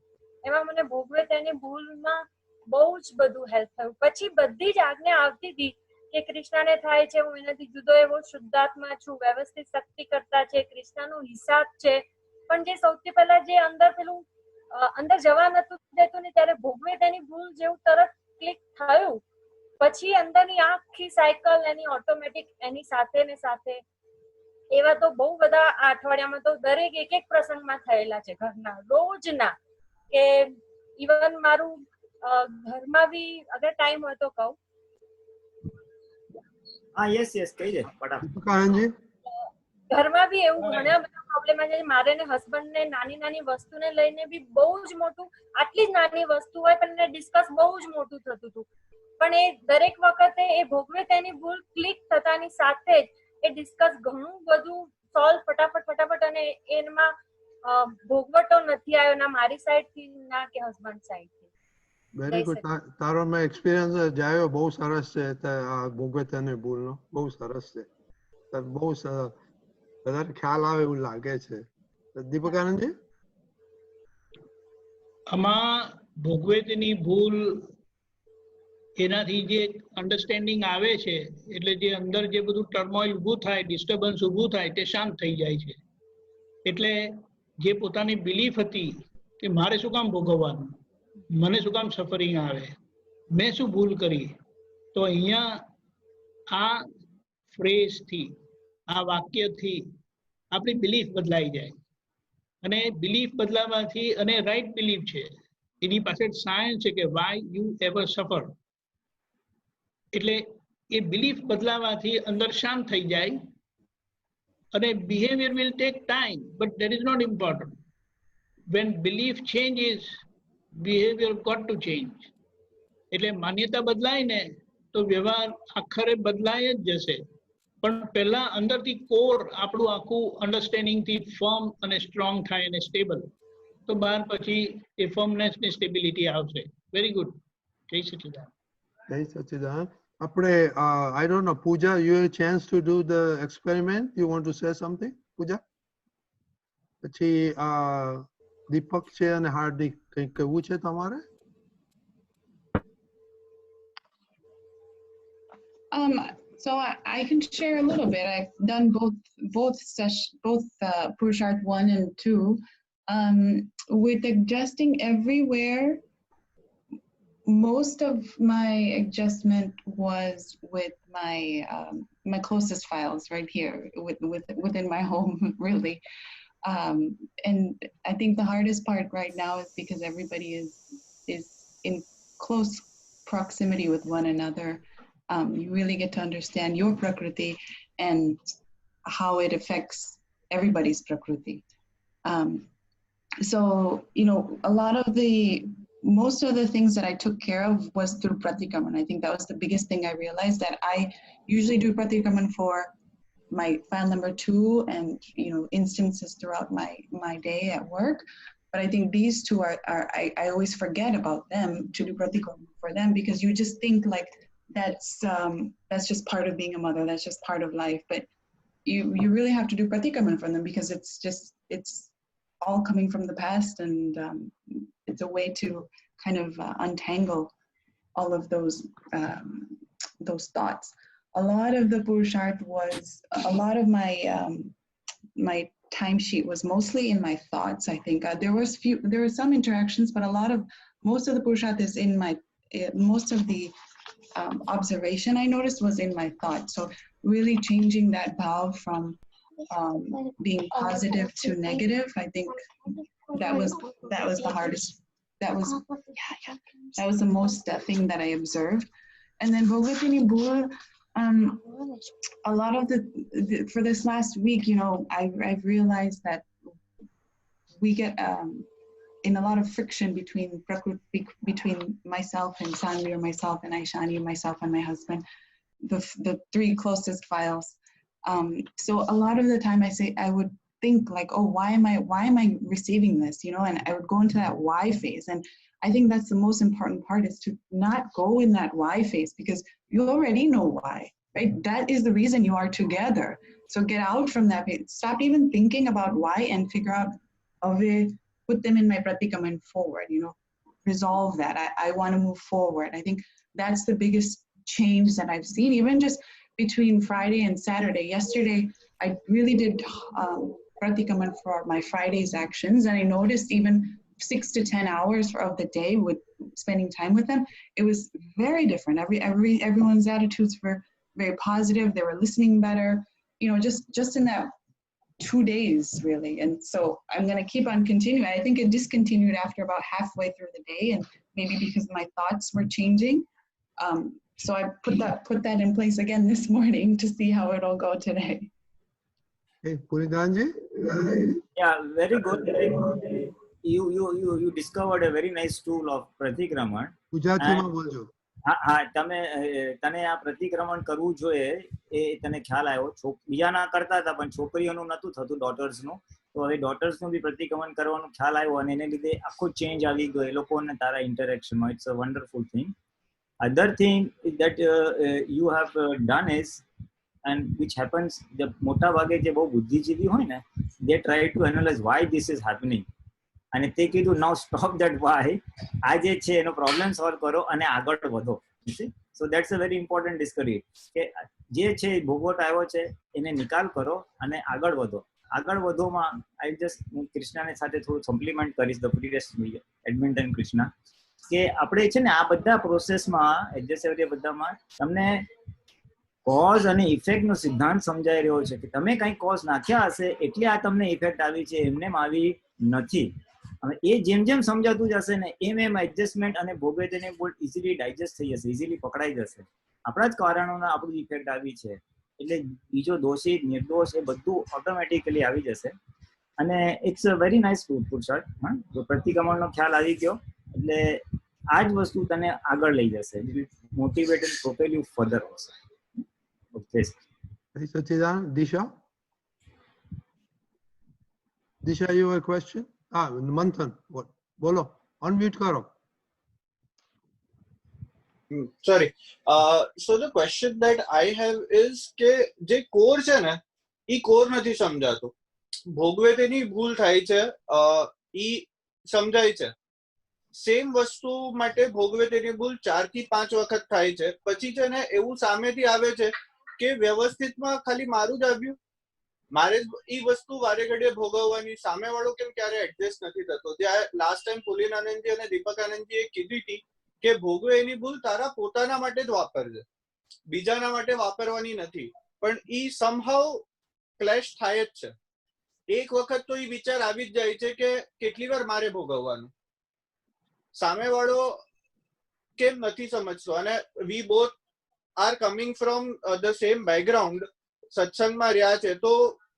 એમાં મને ભોગવે તેની ભૂલમાં બહુ જ બધું હેલ્પ થયું. પછી બધી જ આજ્ઞા આવતી હતી કે કૃષ્ણને થાય છે, હું એનાથી જુદો એવો શુદ્ધાત્મા છું, વ્યવસ્થિત શક્તિ કરતા છે, કૃષ્ણનો હિસાબ છે. પણ જે સૌથી પહેલા જે અંદર પેલું અંદર જવા નતું દેતું ને, ત્યારે ભોગવે તેની ભૂલ જેવું તરત ક્લિક થયું. પછી અંદરની આખી સાયકલ એની ઓટોમેટિક એની સાથે ને સાથે. એવા તો બહુ બધા આ અઠવાડિયામાં તો દરેક એક પ્રસંગમાં થયેલા છે ઘરના રોજના. કે ઇવન મારું ઘરમાં બી અગર ટાઈમ હોય તો કહું. હા યસ કહી દે ફટાફટ. કાનજી, ઘરમાં બી એવું ઘણા બધા પ્રોબ્લેમ છે. મારે ને હસબન્ડ ને નાની વસ્તુને લઈને બી બહુ જ મોટું, આટલી જ નાની વસ્તુ હોય પણ એને ડિસ્કસ બહુ જ મોટું થતું હતું. પણ એ દરેક વખતે એ ભોગવે તેની ભૂલ ક્લિક થતાની સાથે જ એ ડિસ્કસ ઘણું બધું સોલ્વ ફટાફટ. અને એમાં ભોગવટો નથી આવ્યો, ના મારી સાઈડ થી ના કે હસબન્ડ સાઈડ થી. Very good. તારો મેં એક્સપિરિયન્સ જાયો, બહુ સરસ છે. ભોગવે તેની ભૂલનો બહુ સરસ છે. બહુ વધારે ખ્યાલ આવે એવું લાગે છે. દીપક આનંદજી, આમાં ભોગવે તેની ભૂલ એનાથી જે અન્ડરસ્ટેન્ડિંગ આવે છે, એટલે જે અંદર જે બધું ટર્મોઇલ ઊભું થાય, ડિસ્ટર્બન્સ ઊભું થાય, તે શાંત થઈ જાય છે. એટલે જે પોતાની બિલીફ હતી કે મારે શું કામ ભોગવવાનું, મને શું કામ સફરિંગ આવે, મેં શું ભૂલ કરી, તો અહીંયા આ ફ્રેઝથી, આ વાક્યથી આપણી બિલીફ બદલાઈ જાય. અને બિલીફ બદલાવાથી, અને રાઈટ બિલીફ છે, એની પાછળ સાયન્સ છે કે વાય યુ એવર સફર. એટલે એ બિલીફ બદલાવાથી અંદર શાંત થઈ જાય. અને behaviour will take time, but that is not important. When belief changes, behaviour got to change. એટલે માન્યતા બદલાય ને તો વ્યવહાર આખરે બદલાય જ જશે. પણ પહેલા અંદરથી કોર આપણું આખું અન્ડરસ્ટેન્ડિંગ થી ફર્મ અને સ્ટ્રોંગ થાય અને સ્ટેબલ, તો બહાર પછી એ ફર્મનેસ ને સ્ટેબિલિટી આવશે. Very good. જય સચિદાન. જય સચિદાન. આપણે I don't know, Pooja, you have a chance to do the experiment. You want to say something, Pooja? પછી દીપક છે અને હાર્દિક, કંઈક કહેવું છે તમારે? So I can share a little bit. I've done both Purushart 1 and 2. With adjusting everywhere, most of my adjustment was with my closest files right here within my home, really. And I think the hardest part right now is because everybody is in close proximity with one another. You really get to understand your prakriti and how it affects everybody's prakriti. So, you know, most of the things that I took care of was through Pratikraman. I think that was the biggest thing I realized, that I usually do Pratikraman for my file number 2 and, you know, instances throughout my day at work. But I think these two I always forget about them, to do Pratikraman for them, because you just think like that's just part of being a mother, that's just part of life. But you really have to do Pratikraman for them, because it's all coming from the past, and it's a way to kind of untangle all of those thoughts. A lot of the Purusharth was, a lot of my my timesheet was mostly in my thoughts. I think there were some interactions, but most of the Purusharth is in my, most of the observation I noticed was in my thoughts. So really changing that bhav from being positive to negative, I think that was the hardest. That was the most thing that I observed. And then Bhogwatini Bhul, a lot of for this last week, you know, I've realized that we get in a lot of friction between myself and Sanvi, or myself and Aishani, or myself and my husband, the 3 closest files. So a lot of the time I would think like, oh, why am I receiving this, you know, and I would go into that why phase. And I think that's the most important part, is to not go in that why phase, because you already know why, right? That is the reason you are together. So get out from that phase. Stop even thinking about why, and figure out a way, put them in my Pratikraman forward, you know, resolve that. I want to move forward. I think that's the biggest change that I've seen, even just between Friday and Saturday. Yesterday, I really did Pratikraman for my Friday's actions, and I noticed even 6 to 10 hours of the day with spending time with them, it was very different. Everyone's attitudes were very positive. They were listening better, you know, just in that 2 days, really. And so I'm going to keep on continuing. I think it discontinued after about halfway through the day, and maybe because my thoughts were changing. So I put that in place again this morning to see how it'll go today. Hey, Puridanji? Yeah, very good. You discovered a very nice tool of Pratikraman. ગુજરાતીમાં બોલજો. હા, તને આ પ્રતિક્રમણ કરવું જોઈએ એ તને ખ્યાલ આવ્યો. બીજાના કરતા હતા, પણ છોકરીઓનું નતું થતું, ડોટર્સનું. તો હવે ડોટર્સનું બી પ્રતિક્રમણ કરવાનો ખ્યાલ આવ્યો, અને એને લીધે આખો ચેન્જ આવી ગયો એ લોકોને તારા ઇન્ટરેક્શનમાં. It's a wonderful thing. Other thing that you have done is, and which happens, the મોટા ભાગે જે બહુ બુદ્ધિજીવી હોય ને, they try to analyze why this is happening. અને તે કીધું, now stop that why. આ જે છે એનો પ્રોબ્લેમ સોલ્વ કરો અને આગળ વધો. So that's a very important discovery, કે જે છે ભોગવટ આવ્યો છે એને નિકાલ કરો અને આગળ વધો. આગળ વધોમાં હું કૃષ્ણાને સાથે થોડું સપ્લિમેન્ટ કરીશ, ધ પ્રીવિયસ એડમિન્ટન કૃષ્ણા, કે આપણે છે ને આ બધા પ્રોસેસમાં એડજસ્ટ બધામાં તમને કોઝ અને ઇફેક્ટનો સિદ્ધાંત સમજાઈ રહ્યો છે, કે તમે કંઈ કોઝ નાખ્યા હશે એટલે આ તમને ઇફેક્ટ આવી છે, એમને આવી નથી. હવે એ જેમ સમજાતું જશે ને એમ એડજસ્ટમેન્ટ અને ભોગવે તેને બોલ ઇઝીલી ડાયજેસ્ટ થઈ જશે, ઇઝીલી પકડાઈ જશે. આપણા જ કારણોના આપણું ઇફેક્ટ આવી છે, એટલે બીજો દોષિત નિર્દોષ એ બધું ઓટોમેટિકલી આવી જશે. અને ઇટ્સ અ વેરી નાઇસ પુરુષાર્થ. જો પ્રતિક્રમણનો ખ્યાલ આવી ગયો એટલે આ જ વસ્તુ તને આગળ લઈ જશે, motivate and propel you further also. Okay Sachidanand, Disha, you have a question? Manthan, what? Bolo, unmute karo. Sorry. So the question that I have is કે જે કોર છે ને ઈ કોર નથી સમજાતો. ભોગવે તેની ભૂલ થાય છે, ઈ સમજાય છે. સેમ વસ્તુ માટે ભોગવે તેની ભૂલ 4 થી 5 વખત થાય છે. પછી છે ને એવું સામેથી આવે છે કે વ્યવસ્થિતમાં ખાલી મારું જ આવ્યું, મારે ઈ વસ્તુ વારે ઘડીએ ભોગવવાની, સામેવાળો કેમ ક્યારે એડજસ્ટ નથી થતો. ત્યાં લાસ્ટ ટાઈમ પુલિન આનંદજી અને દીપક આનંદજીએ કીધી હતી કે ભોગવે એની ભૂલ તારા પોતાના માટે જ વાપરજે, બીજાના માટે વાપરવાની નથી. પણ ઈ સમહાઉ ક્લેશ થાય જ છે. એક વખત તો એ વિચાર આવી જ જાય છે કે કેટલી વાર મારે ભોગવવાનું. સામેવાળો કેમ નથી સમજતો? અને we both are coming from the same background, સત્સંગમાં રહ્યા છે, તો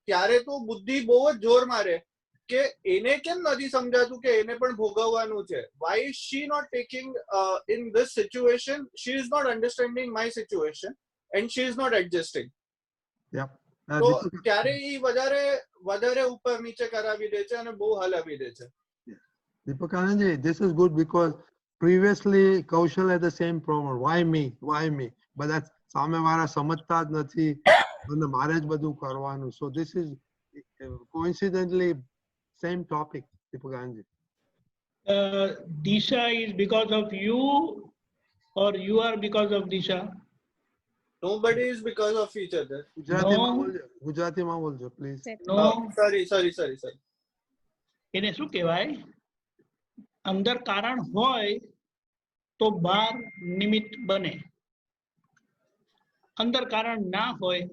ત્યારે તો બુદ્ધિ બહુ જ જોર મારે કે એને કેમ નથી સમજાતું કે એને પણ ભોગવવાનું છે. Why is she not taking in this situation? She is not understanding my situation and she is not adjusting. તો ત્યારે એ વધારે ઉપર નીચે કરાવી દે છે અને બહુ હલાવી દે છે. Deepak Anandji, this is good because previously Kaushal had the same problem. Why me? Why me? But that's સામેવાળા સમજતા જ નથી અને મારે જ બધું કરવાનું. So this is coincidentally same topic, Deepak Anandji. Disha is because of you or you are because of Disha? Nobody is because of each other. ગુજરાતીમાં બોલજો પ્લીઝ. No. Sorry. એને શું કહેવાય? અંદર કારણ હોય તો બહાર નિમિત્ત બને, અંદર કારણ ના હોય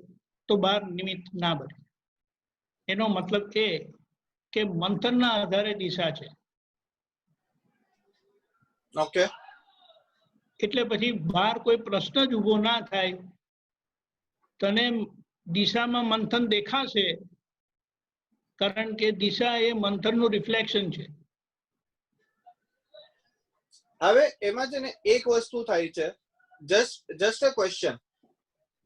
તો બહાર નિમિત્ત ના બને. એનો મતલબ એ કે મંથનના આધારે દિશા છે. ઓકે. એટલે પછી બહાર કોઈ પ્રશ્ન જ ઉભો ના થાય. તને દિશામાં મંથન દેખાશે કારણ કે દિશા એ મંથનનું રિફ્લેક્શન છે. હવે એમાં છે ને એક વસ્તુ થાય છે, જસ્ટ અ ક્વેશ્ચન.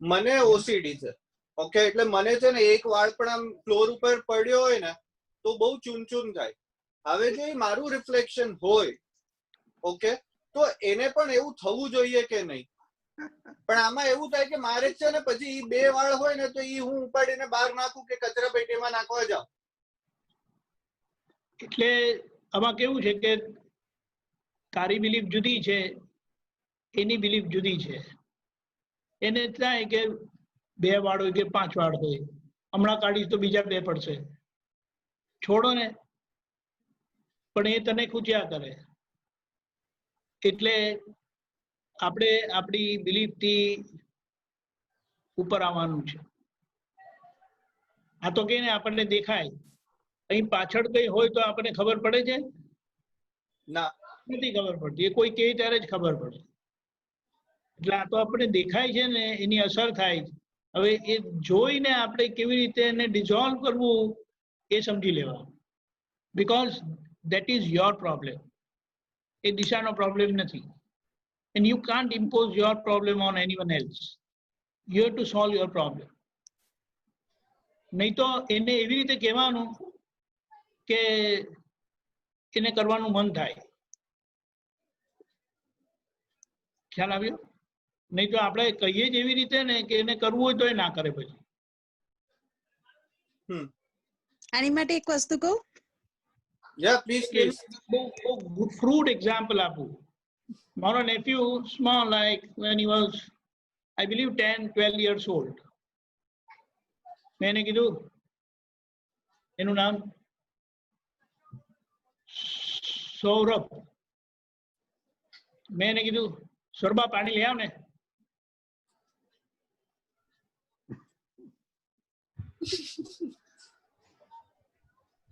મને ઓસીડી છે, ઓકે, એટલે મને છે ને એક વાળ પણ આમ ફ્લોર ઉપર પડ્યો હોય ને તો બહુ ચૂન થાય. હવે જો એ મારું રિફ્લેક્શન હોય, ઓકે, તો એને પણ એવું થવું જોઈએ કે નહીં? પણ આમાં એવું થાય કે મારે જ છે ને પછી બે વાળ હોય ને તો એ હું ઉપાડીને બહાર નાખું કે કચરા પેટીમાં નાખવા જાઉં. એટલે આમાં કેવું છે કે તારી બિલીફ જુદી છે, એની બિલીફ જુદી છે. એને થાય કે બે વાળ હોય કે 5 વાળ હોય, હમણાં કાઢીશ તો બીજા 2 પડશે, છોડો ને. પણ એ તને ખૂચ્યા કરે. એટલે આપણે આપણી બિલીફથી ઉપર આવવાનું છે. આ તો કે ને આપણને દેખાય, અહીં પાછળ કઈ હોય તો આપણને ખબર પડે છે? ના, નથી ખબર પડતી. એ કોઈ કહે ત્યારે જ ખબર પડે. એટલે આ તો આપણે દેખાય છે ને, એની અસર થાય. હવે એ જોઈને આપણે કેવી રીતે એને ડિઝોલ્વ કરવું એ સમજી લેવાનું. Because that is your problem. એ દિશાનો પ્રોબ્લેમ નથી. And you can't impose your problem on anyone else. You have to solve your problem. નહીં તો એને એવી રીતે કહેવાનું કે એને કરવાનું મન થાય. ખ્યાલ આવ્યો? નહીં તો આપણે કહીએ જ એવી રીતે ને કે એને કરવું હોય તો એ ના કરે પછી. આની માટે એક વસ્તુ કહું? Yeah, please. બહુ ફ્રૂટ એક્ઝામ્પલ આપું. મારો nephew, small, like when he was, I believe 10-12 years old. મેં એને કીધું, એનું નામ સૌરભ. મેં એને કીધું, સૌરભા પાણી લઈ આવ ને.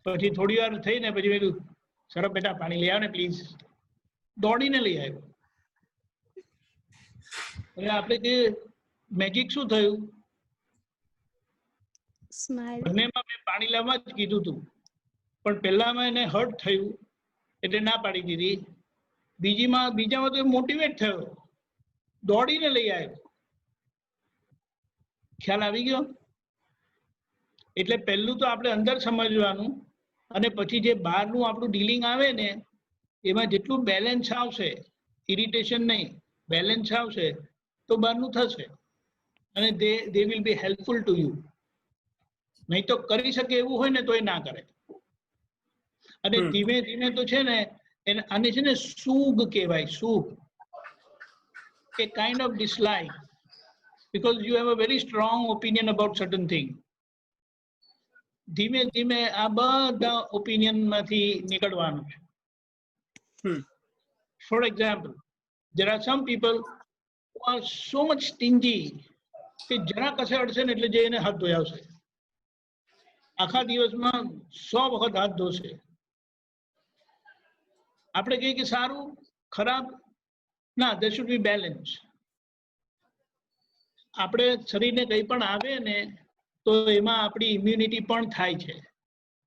પછી થોડી વાર થઈ ને પછી મેં કીધું, સૌરભ બેટા પાણી લઈ આવ ને પ્લીઝ. દોડીને લઈ આવ્યો. એટલે આપણે કે મેજિક શું થયું? બંનેમાં મેં પાણી લાવવા જ કીધું હતું, પણ પહેલામાં એને હર્ટ થયું એટલે ના પાડી દીધી. બીજામાં તો મોટિવેટ થયો, દોડીને લઈ આવ્યો. ખ્યાલ આવી ગયો? એટલે પહેલું તો આપણે અંદર સમજવાનું, અને પછી જે બહારનું આપણું ડીલિંગ આવે ને એમાં જેટલું બેલેન્સ આવશે, ઇરિટેશન નહીં, બેલેન્સ આવશે તો બહારનું થશે અને દે will B helpful to you. નહીં તો કરી શકે એવું હોય ને તો એ ના કરે. અને ધીમે ધીમે તો છે ને આને છે ને સૂગ કહેવાય. સૂગ, a kind of dislike, because you have a very strong opinion about certain thing. ધીમે ધીમે આ બધા ઓપિનિયનમાંથી નીકળવાનું છે. For example, there are some people who are so much stingy કે જરા કસે અડશે ને એટલે જે એને હાથ ધોઈ આવશે. આખા દિવસમાં 100 વખત હાથ ધોશે. આપણે કહીએ કે સારું ખરાબ ના, there should be balance. આપણે શરીરને કંઈ પણ આવે ને તો એમાં આપણી ઇમ્યુનિટી પણ થાય છે,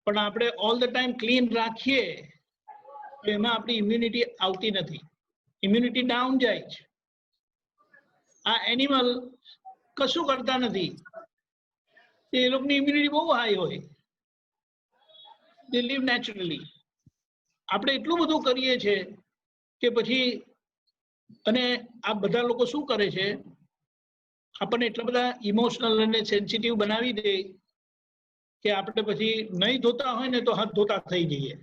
પણ આપણે ઓલ ધ ટાઈમ ક્લીન રાખીએ તો એમાં આપણી ઇમ્યુનિટી આવતી નથી, ઇમ્યુનિટી ડાઉન જાય છે. આ એનિમલ કશું કરતા નથી, એ લોકોની ઇમ્યુનિટી બહુ હાઈ હોય, they live naturally. આપણે એટલું બધું કરીએ છીએ કે પછી, અને આ બધા લોકો શું કરે છે, આપણને એટલા બધા ઇમોશનલ અને સેન્સિટિવ બનાવી દે કે આપણે પછી નહીં ધોતા હોય ને તો હાથ ધોતા થઈ જઈએ.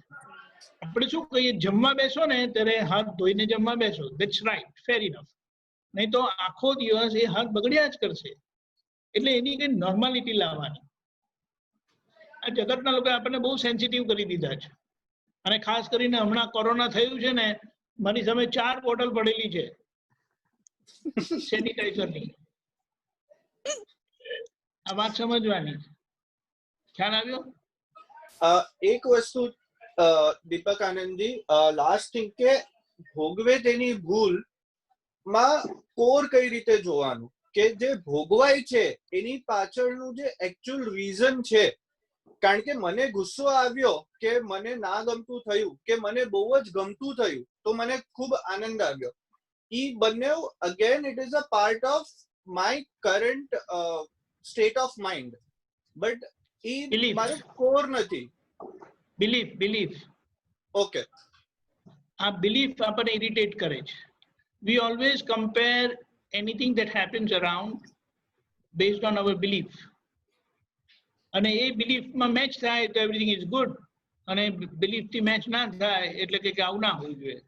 આપણે શું કહીએ, જમવા બેસો ને ત્યારે હાથ ધોઈને જમવા બેસો, ધેટ્સ રાઈટ, ફેર ઇનફ. નહીં તો આખો દિવસ એ હાથ બગડ્યા જ કરશે. એટલે એની કઈ નોર્માલિટી લાવવાની. આ જગતના લોકો આપણને બહુ સેન્સિટિવ કરી દીધા છે, અને ખાસ કરીને હમણાં કોરોના થયું છે ને, મારી સામે 4 બોટલ પડેલી છે સેનિટાઈઝરની. આ વાત સમજવાની. ખ્યાલ આવ્યો? એક વસ્તુ દીપક આનંદજી, લાસ્ટ થિંગ કે ભોગવે તેની ભૂલ માં કોર કઈ રીતે જોવાનું, કે જે ભોગવાય છે એની પાછળનું જે એકચ્યુઅલ રીઝન છે. કારણ કે મને ગુસ્સો આવ્યો કે મને ના ગમતું થયું કે મને બહુ જ ગમતું થયું તો મને ખૂબ આનંદ આવ્યો. ઈ બંને again it is a part of my current state of mind, but ઈ મારો કોર નથી. બિલીફ. ઓકે. આ બિલીફ આપણને ઇરિટેટ કરે છે. We always compare anything that happens around based on our belief. અને એ બિલીફમાં મેચ થાય તો એવરીથિંગ ઇઝ ગુડ, અને બિલીફથી મેચ ના થાય એટલે કે આવું ના હોવું જોઈએ.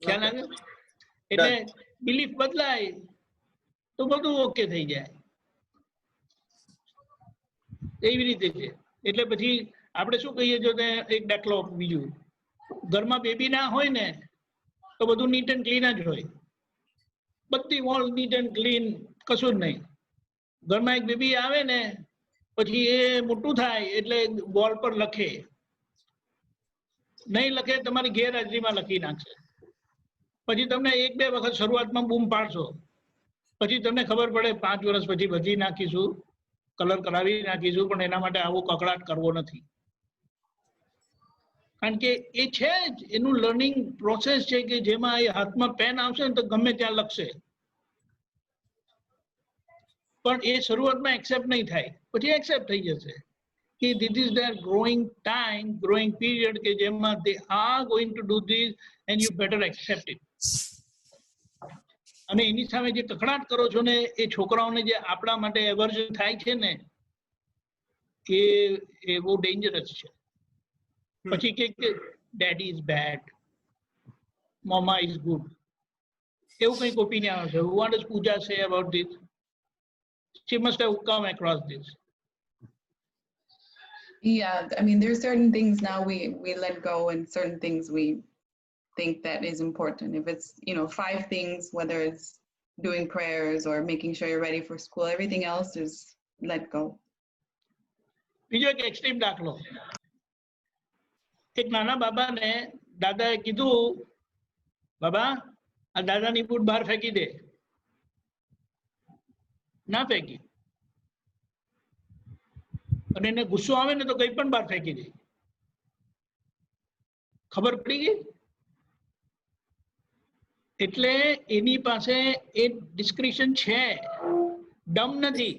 ખ્યાલ આવ્યો? એટલે બિલીફ બદલાય તો બધું ઓકે થઈ જાય. એવી રીતે છે. એટલે પછી આપણે શું કહીએ, જો એક દાખલો બીજું, ઘરમાં બેબી ના હોય ને તો બધું નીટ એન્ડ ક્લીન જ હોય, બધી વોલ નીટ એન્ડ ક્લીન, કશું જ નહીં. ઘરમાં એક બેબી આવે ને પછી એ મોટું થાય એટલે વોલ પર લખે, નહીં લખે તમારી ગેરહાજરીમાં લખી નાખશે. પછી તમને 1-2 વખત શરૂઆતમાં બૂમ પાડશો, પછી તમને ખબર પડે 5 વર્ષ પછી બધી નાખીશું, કલર કરાવી નાખીશું, પણ એના માટે આવો કકડાટ કરવો નથી. કારણ કે એ છે જ એનું લર્નિંગ પ્રોસેસ છે કે જેમાં એ હાથમાં પેન આવશે ને તો ગમે ત્યાં લખશે, પણ એ શરૂઆતમાં એક્સેપ્ટ નહીં થાય, પછી એક્સેપ્ટ થઈ જશે કે this is their growing time, growing period, કે જેમાં they are going to do this and you better accept it. અને એની સામે જે કકડાટ કરો છો ને, એ છોકરાઓને જે આપણા માટે એવર્જન થાય છે ને, એ બહુ ડેન્જરસ છે. પછી કે daddy is bad, mama is good, એવું કંઈક ઓપિનિયન આવશે. What does Pooja say about this? She must have come across this. Yeah, I mean, there's certain things now we let go, and certain things we think that is important. If it's 5 things, whether it's doing prayers or making sure you're ready for school, everything else is let go. બીજો એક extreme દાખલો, એક નાના બાબાને દાદાએ કીધું, બાબા આ દાદાની બૂટ બહાર ફેંકી દે. ના ફેંકી, અને એને ગુસ્સો આવે ને તો કઈ પણ બહાર ફેંકી દે. ખબર પડી ગઈ? એટલે એની પાસે એ ડિસ્ક્રિપ્શન છે, ડમ નથી,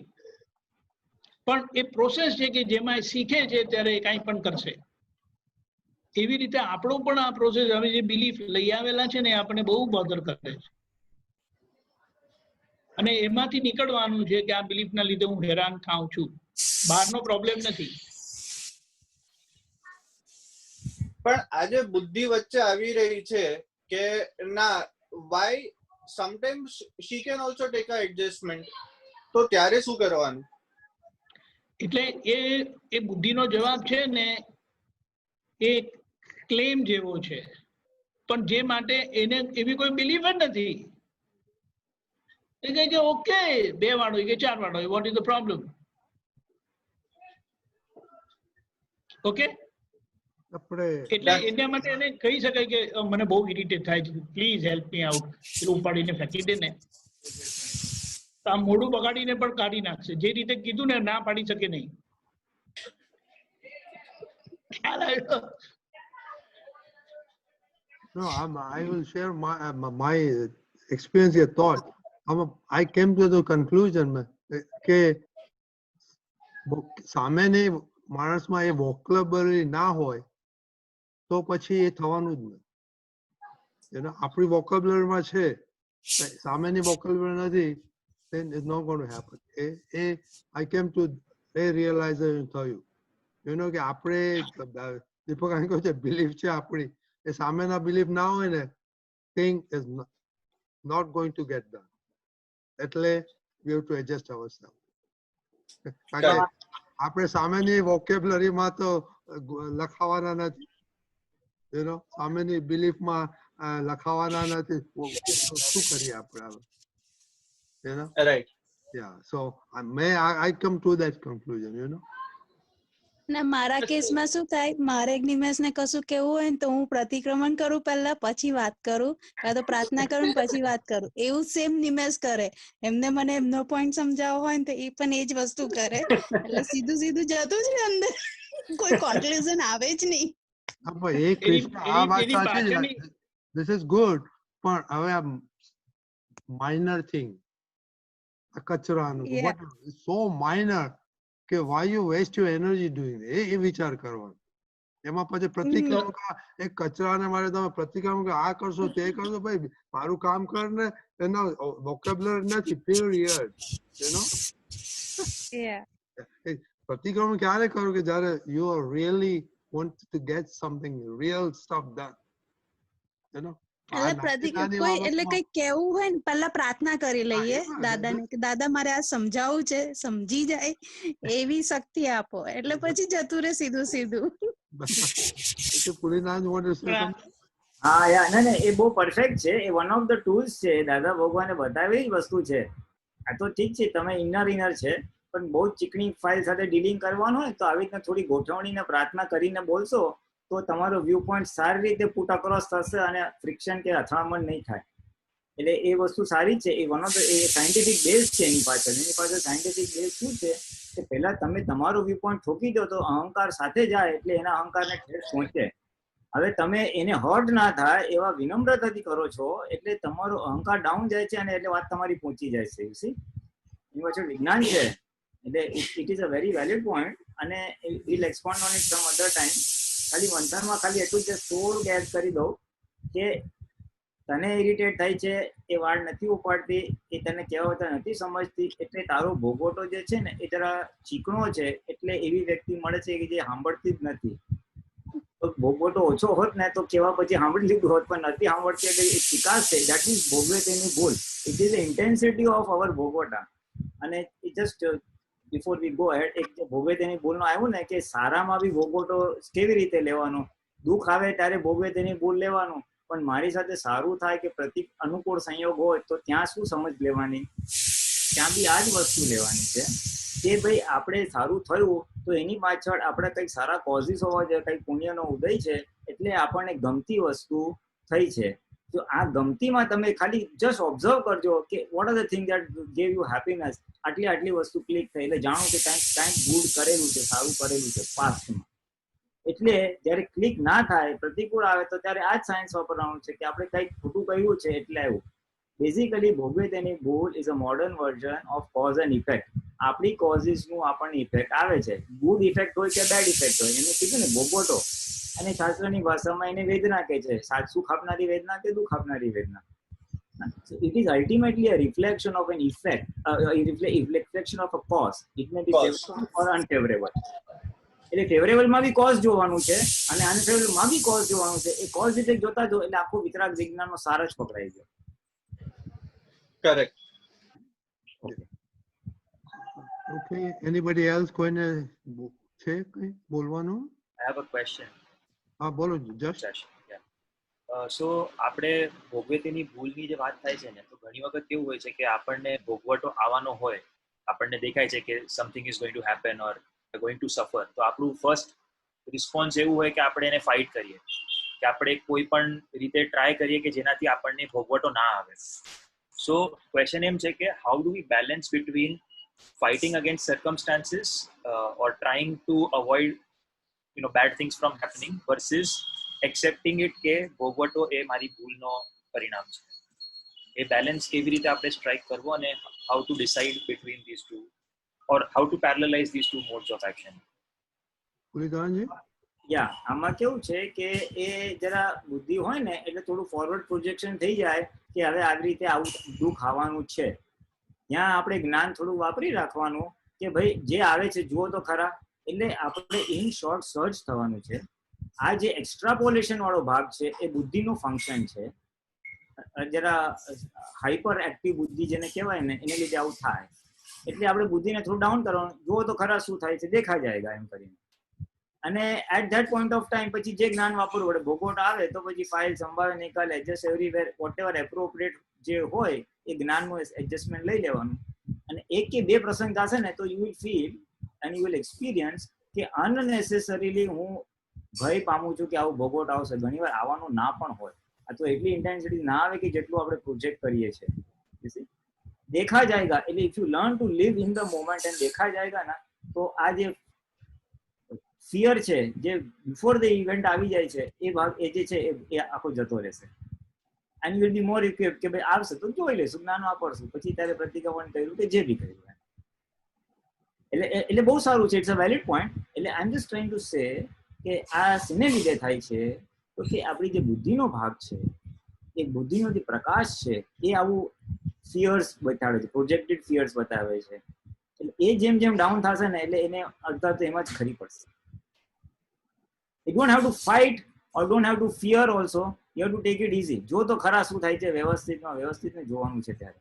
પણ એ પ્રોસેસ છે કે જેમાં શીખે છે ત્યારે કાંઈ પણ કરશે. એવી રીતે આપણો પણ આ પ્રોસેસ, હવે જે બિલીફ લઈ આવેલા છે ને એ આપણને બહુ બોધર કરે છે, અને એમાંથી નીકળવાનું છે કે આ બિલીફના લીધે હું હેરાન થાઉં છું, બહારનો પ્રોબ્લેમ નથી. પણ આજે બુદ્ધિ વચ્ચે આવી રહી છે કે ના, why sometimes she can also take a adjustment, તો ત્યારે શું કરવાનું? એટલે એ બુદ્ધિનો જવાબ છે ને એ ક્લેમ જેવો છે, પણ જે માટે એને એવી કોઈ બિલીફ જ નથી. એ કહે કે ઓકે 2 વાળ હોય કે 4 વાળ હોય, what is the problem? Okay, આપણે એટલે એના માટે એને કહી શકાય કે મને બહુ ઇરિટેટ થાય છે, પ્લીઝ હેલ્પ મી આઉટ. પેલું ઉપાડીને ફેંકી દે ને તો આ મોઢું બગાડીને પણ કાઢી નાખશે. જે રીતે કીધું ને ના પાડી શકે નહીં. ખ્યાલ આવ્યો? No, I will share my experience, your thought. I came to the conclusion કે સામેની માણસમાં એ વોકેબલરી ના હોય તો પછી એ થવાનું જ નહીં. આપણી વોકેબલરીમાં છે, સામેની વોકેબલરી નથી, then it's not going to happen. I came to a realization થયું કે આપણે દીપક કહ્યું છે બિલીફ છે આપણી, એ સામેના બિલીફ ના હોય ને, thing is not going to get done. એટલે we have to adjust ourselves. કારણ કે આપણે સામેની વોકેબ્યુલરીમાં તો લખાવાના નથી, સામેની બિલીફમાં લખાવાના નથી, શું કરીએ આપણે? Right. Yeah, so I come to that conclusion, ના મારા કેસમાં શું થાય, મારે એક નિમેષને કશું કેવું હોય ને તો હું પ્રતિક્રમણ કરું પહેલા, પછી વાત કરું, કાં તો પ્રાર્થના કરું પછી વાત કરું. એવું સેમ નિમેષ કરે. એમને મને એમનો પોઈન્ટ સમજાવવો હોય ને તો એ પણ એ જ વસ્તુ કરે. એટલે સીધું સીધું જતું જ ને અંદર, કોઈ કોન્ક્લુઝન આવે જ નહીં. એ કૃષ્ણ આ વાત સાચી છે, this is good, પણ હવે આ માઇનર થિંગ, આ કચરાનું so minor કે why you waste your energy doing it, એ વિચાર કરવાનો. એમાં પછી પ્રતિક્રમણ એક કચરાને મારે તમે પ્રતિક્રમણ કે આ કરશો તે કરશો, ભાઈ મારું કામ કર ને, એના વોકેબ્યુલરી નથી, period. પ્રતિક્રમણ ક્યારે કરો કે જ્યારે you are really want to get something real stuff done, એટલે કોઈ એટલે કઈ કેવું હોય ને પહેલા પ્રાર્થના કરી લઈએ દાદાને કે દાદા મારે આ સમજાવવું છે, સમજી જાય એવી શક્તિ આપો, એટલે પછી જતું રહે સીધું સીધું. હા યા ના એ બહુ પરફેક્ટ છે. એ વન ઓફ ધ ટૂલ્સ છે, દાદા ભગવાને બતાવેલી વસ્તુ છે. આ તો ઠીક છે, તમે ઇનર છે, પણ બહુ ચીકણી ફાઇલ સાથે ડીલિંગ કરવાનું હોય તો આવી રીતના થોડી ગોઠવણીને પ્રાર્થના કરીને બોલશો તો તમારો વ્યૂ પોઈન્ટ સારી રીતે પુટ અક્રોસ થશે અને ફ્રિક્શન કે અથડામણ નહીં થાય. એટલે એ વસ્તુ સારી છે. એ one of the scientific base છે એની પાછળ સાયન્ટિફિક બેઝ શું છે કે પહેલા તમે તમારો વ્યૂ પોઈન્ટ ઠોકી દો તો અહંકાર સાથે જાય, એટલે એના અહંકારને ઠેસ પહોંચે. હવે તમે એને હર્ટ ના થાય એવા વિનમ્રતાથી કરો છો, એટલે તમારો અહંકાર ડાઉન જાય છે અને એટલે વાત તમારી પહોંચી જાય છે. એની પાછળ વિજ્ઞાન છે. એટલે it is a very valid point, અને will expand on it some other time. ખાલી મંથનમાં ખાલી એટલું જ થોડુંક એડ કરી દઉં કે તને ઇરિટેટ થાય છે, એ વાળ નથી ઉપાડતી, એ તને કહેવત નથી સમજતી, એટલે તારો ભોગવટો જે છે ને એ જરા ચીકણો છે, એટલે એવી વ્યક્તિ મળે છે કે જે સાંભળતી જ નથી. તો ભોગવટો ઓછો હોત ને તો કેવા પછી સાંભળી લીધું હોત, પણ નથી સાંભળતી એટલે એ ચિકાસ છે. દેટ મીન્સ ભોગવે તેની ભૂલ. It is the intensity of our ભોગવટા. અને it just before we go head, એક ભોગવે તેની ભૂલનો આવ્યું ને કે સારામાં બી ભોગવટો કેવી રીતે લેવાનો, દુઃખ આવે ત્યારે ભોગવે તેની ભૂલ લેવાનું, પણ મારી સાથે સારું થાય કે પ્રતિ અનુકૂળ સંયોગ હોય તો ત્યાં શું સમજ લેવાની, ત્યાં બી આ જ વસ્તુ લેવાની છે કે ભાઈ આપણે સારું થયું તો એની પાછળ આપણે કંઈક સારા કોઝિસ હોવા જોઈએ, કંઈક પુણ્યનો ઉદય છે, એટલે આપણને ગમતી વસ્તુ થઈ છે. તો આ ગમતીમાં તમે ખાલી જસ્ટ ઓબ્ઝર્વ કરજો કે what are the thing that gave you happiness. આટલી વસ્તુ ક્લિક થઈ એટલે જાણો કે કાંઈક ગુડ કરેલું છે, સારું કરેલું છે પાસ્ટમાં. એટલે જયારે ક્લિક ના થાય, પ્રતિકૂળ આવે તો ત્યારે આ જ સાયન્સ વાપરવાનું છે કે આપણે કંઈક ખોટું કહ્યું છે એટલે આવ્યું. બેઝિકલી ભોગવે તેની ભૂલ is a modern version of cause and effect. આપણી કોઝિસનું આપણને ઇફેક્ટ આવે છે, ગુડ ઇફેક્ટ હોય કે બેડ ઇફેક્ટ હોય. એને કીધું ને ભોગવટો, અને શાસ્ત્રની ભાષામાં એને વેદના કહે છે. સુખ આપનારી વેદના કે દુઃખ આપનારી વેદના. So it is ultimately a reflection of an effect, reflection of a cause. It may be favorable or unfavorable. એટલે ફેવરેબલ માં બી કોઝ જોવાનું છે અને અનફેવરેબલ માં બી કોઝ જોવાનું છે. એ કોઝ ઇફેક્ટ જોતા જો એટલે આખો વિતરાગ વિજ્ઞાનનો સાર જ પકડાઈ ગયો. કરેક્ટ. ઓકે, એનીબડી એલ્સ કોઈને છે કઈ બોલવાનું? I have a question. હા બોલો જસ્ટ. સો આપણે ભોગવે તેની ભૂલની જે વાત થાય છે ને, તો ઘણી વખત કેવું હોય છે કે આપણને ભોગવટો આવવાનો હોય, આપણને દેખાય છે કે something is going to happen or going to સફર, તો આપણું ફર્સ્ટ રિસ્પોન્સ એવું હોય કે આપણે એને ફાઇટ કરીએ, કે આપણે કોઈ પણ રીતે ટ્રાય કરીએ કે જેનાથી આપણને ભોગવટો ના આવે. સો ક્વેશ્ચન એમ છે કે how do we balance between fighting against circumstances or trying to avoid bad things from happening versus accepting it કે ભોગવટો એ મારી ભૂલનો પરિણામ છે. એ બેલેન્સ કેવી રીતે આપણે સ્ટ્રાઇક કરવો અને how to decide between these two or how to parallelize these two modes of action. આમાં કેવું છે કે એ જરા બુદ્ધિ હોય ને એટલે થોડું ફોરવર્ડ પ્રોજેક્શન થઈ જાય કે હવે આવી રીતે આવું દુઃખ આવવાનું છે. ત્યાં આપણે જ્ઞાન થોડું વાપરી રાખવાનું કે ભાઈ જે આવે છે જુઓ તો ખરા. એટલે આપણે ઇન શોર્ટ સર્ચ થવાનું છે. આ જે એક્સ્ટ્રાપોલેશન વાળો ભાગ છે એ બુદ્ધિનું ફંક્શન છે. જરા હાઈપર એક્ટિવ બુદ્ધિ જેને કહેવાય ને એને લીધે આવું થાય. એટલે આપણે બુદ્ધિને થોડું ડાઉન કરવાનું, જુઓ તો ખરા શું થાય છે, દેખા જાયગા એમ કરીને. અને at that point of time પછી જે જ્ઞાન વાપરવું પડે, ભોગવટ આવે તો પછી ફાઇલ સંભાવે નિકાલ adjust everywhere whatever appropriate જે હોય એ જ્ઞાનનું એડજસ્ટમેન્ટ લઈ લેવાનું. અને એક કે બે પ્રસંગ થશે ને તો you will feel and you will experience કે અનનેસેસરીલી હું ભય પામું છું કે આવું ભોગવટ આવશે. ઘણીવાર આવવાનું ના પણ હોય. આ તો એટલી ઇન્ટેન્સિટી ના આવે કે જેટલું આપણે પ્રોજેક્ટ કરીએ છીએ. દેખા જાયગા એટલે if you learn to live in the moment and દેખા જાયગા ના, તો આ જે ફિયર છે જે બિફોર ધ ઇવેન્ટ આવી જાય છે એ ભાગ એ જે છે એ આખો જતો રહેશે. And you will be more equipped કે ભાઈ આવશે તો જોઈ લેશું, જ્ઞાન વાપરશું, પછી ત્યારે પ્રતિક્રમણ કર્યું કે જે બી કર્યું. એટલે બહુ સારું છે. It's a valid point. એટલે I am just trying to say કે આ શેને લીધે થાય છે તો કે આપણી જે બુદ્ધિનો ભાગ છે એ બુદ્ધિનો જે પ્રકાશ છે એ આવું ફિયર્સ બતાવે છે, પ્રોજેક્ટેડ ફિયર્સ બતાવે છે. એટલે એ જેમ જેમ ડાઉન થશે ને એટલે એને અડધા તો એમાં જ ખરી પડશે. You don't have to fight or don't have to fear also. You have to take it easy. જો તો ખરા શું થાય છે વ્યવસ્થિત ને જોવાનું છે. ત્યારે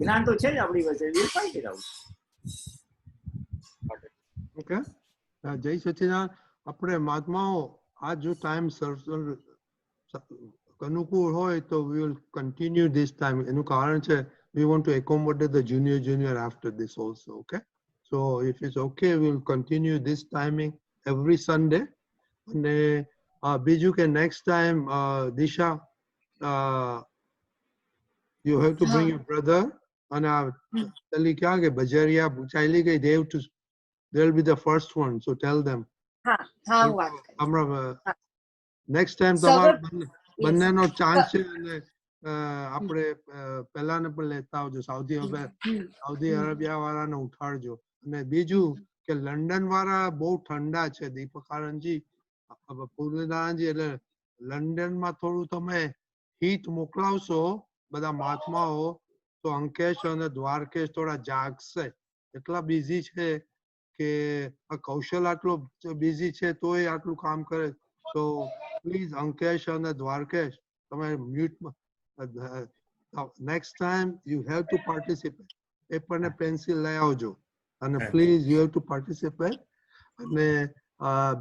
જ્ઞાન તો છે જ આપણી પાસે. We will fight it out. Okay, જય સચિદાનંદ. આપણે મહાત્માઓ આ જો ટાઈમ અનુકૂળ હોય તો we will continue this time. એનું કારણ છે we want to accommodate the junior after this also. Okay, so if it's okay we will continue this timing every Sunday. અને બીજું કે next time Disha you have to bring your brother. અને પેલી ક્યાં કે બજારિયા ચાલી ગઈ, they will be the first one, so tell them. next time તમારો બંનેનો ચાન્સ છે. અને આપણે પહેલા ને પણ લેતા આવજો. સાઉદી અરેબિયા વાળાને ઉઠાડજો. અને બીજું કે લંડન વાળા બહુ ઠંડા છે દીપકાનંદજી, પૂર્ણદાનજી. એટલે લંડનમાં થોડું તમે હીટ મોકલાવશો બધા મહાત્માઓ તો અંકેશ અને દ્વારકેશ થોડા જાગશે. એટલા બિઝી છે કે આ કૌશલ આટલો બિઝી છે તોય આટલું કામ કરે. તો પ્લીઝ અંકેશ અને દ્વારકેશ તમે મ્યુટમાં. Next time you have to participate. Paper ને પેન્સિલ લઈ આવજો અને please you have to participate. અને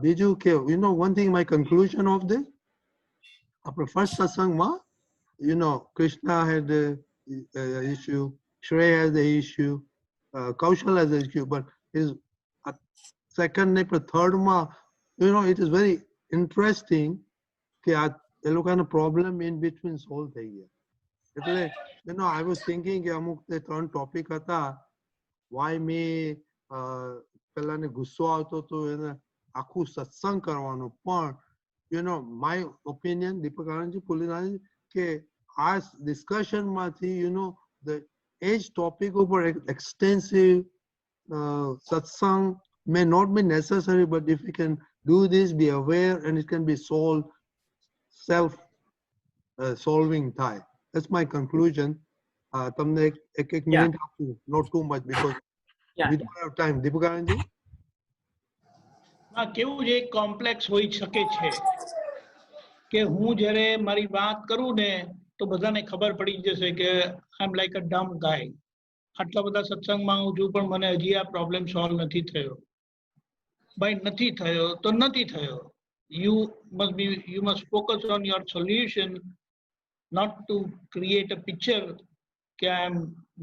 બીજું કે you know one thing, my conclusion of this, આપણે ફર્સ્ટ સત્સંગમાં Krishna had the issue, Shreya has the issue, Kaushal has the issue, but his second ને third માં it is very interesting કે આ એ લોકોનો પ્રોબ્લેમ ઇન બિટવીન સોલ્વ થઈ ગયા. એટલે I was thinking કે અમુક તે 3 ટોપિક હતા. why me પેલાને ગુસ્સો આવતો તો એને આખું સત્સંગ કરવાનો. પણ my opinion દીપકાનંદજી પુલિનાજી કે આ ડિસ્કશનમાંથી the age topic ઉપર extensive satsang may not be necessary, but if we can do this, be aware, and it can be solved, solving type. That's my conclusion. તમને એક મિનિટ આપું, not too much because we don't have time. દીપકાનંદજી કેવું છે, complex હોઈ શકે છે કે હું જ્યારે મારી વાત કરું ને તો બધાને ખબર પડી જશે કે આઈ એમ લાઈક અ ડમ ગાય. આટલા બધા સત્સંગમાં હું છું પણ મને હજી આ પ્રોબ્લેમ સોલ્વ નથી થયો. ભાઈ નથી થયો તો નથી થયો. You must focus on your solution, not to create a picture કે આઈ એમ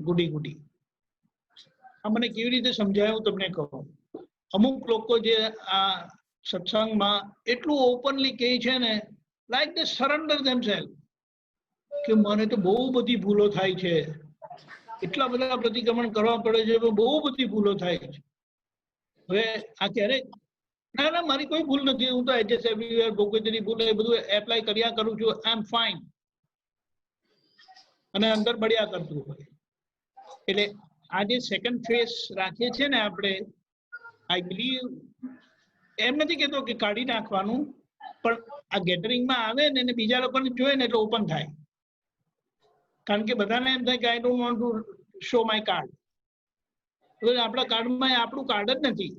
ગુડી. આ મને કેવી રીતે સમજાયું તમને કહું. અમુક લોકો જે આ સત્સંગમાં એટલું ઓપનલી કહે છે ને, લાઈક દે સરેન્ડર ધેમસેલ્ફ, કે મને તો બહુ બધી ભૂલો થાય છે, એટલા બધા પ્રતિક્રમણ કરવા પડે છે, બહુ બધી ભૂલો થાય છે. હવે આ ક્યારે ના ના મારી કોઈ ભૂલ નથી, હું તો એડજસ્ટ એવરીવેર ભોગવતીની ભૂલ એ બધું એપ્લાય કર્યા કરું છું, આઈ એમ ફાઇન, અને અંદર બળ્યા કરતું હોય. એટલે આ જે સેકન્ડ ફેઝ રાખીએ છીએ ને આપણે, આઈ બિલીવ, એમ નથી કેતો કે કાઢી નાખવાનું, પણ આ ગેધરિંગમાં આવે ને એને બીજા લોકોને જોઈએ ને એટલે ઓપન થાય. કારણ કે બધાને એમ થાય કે આઈ don't want to show my card. આપણા કાર્ડમાં આપણું કાર્ડ જ નથી.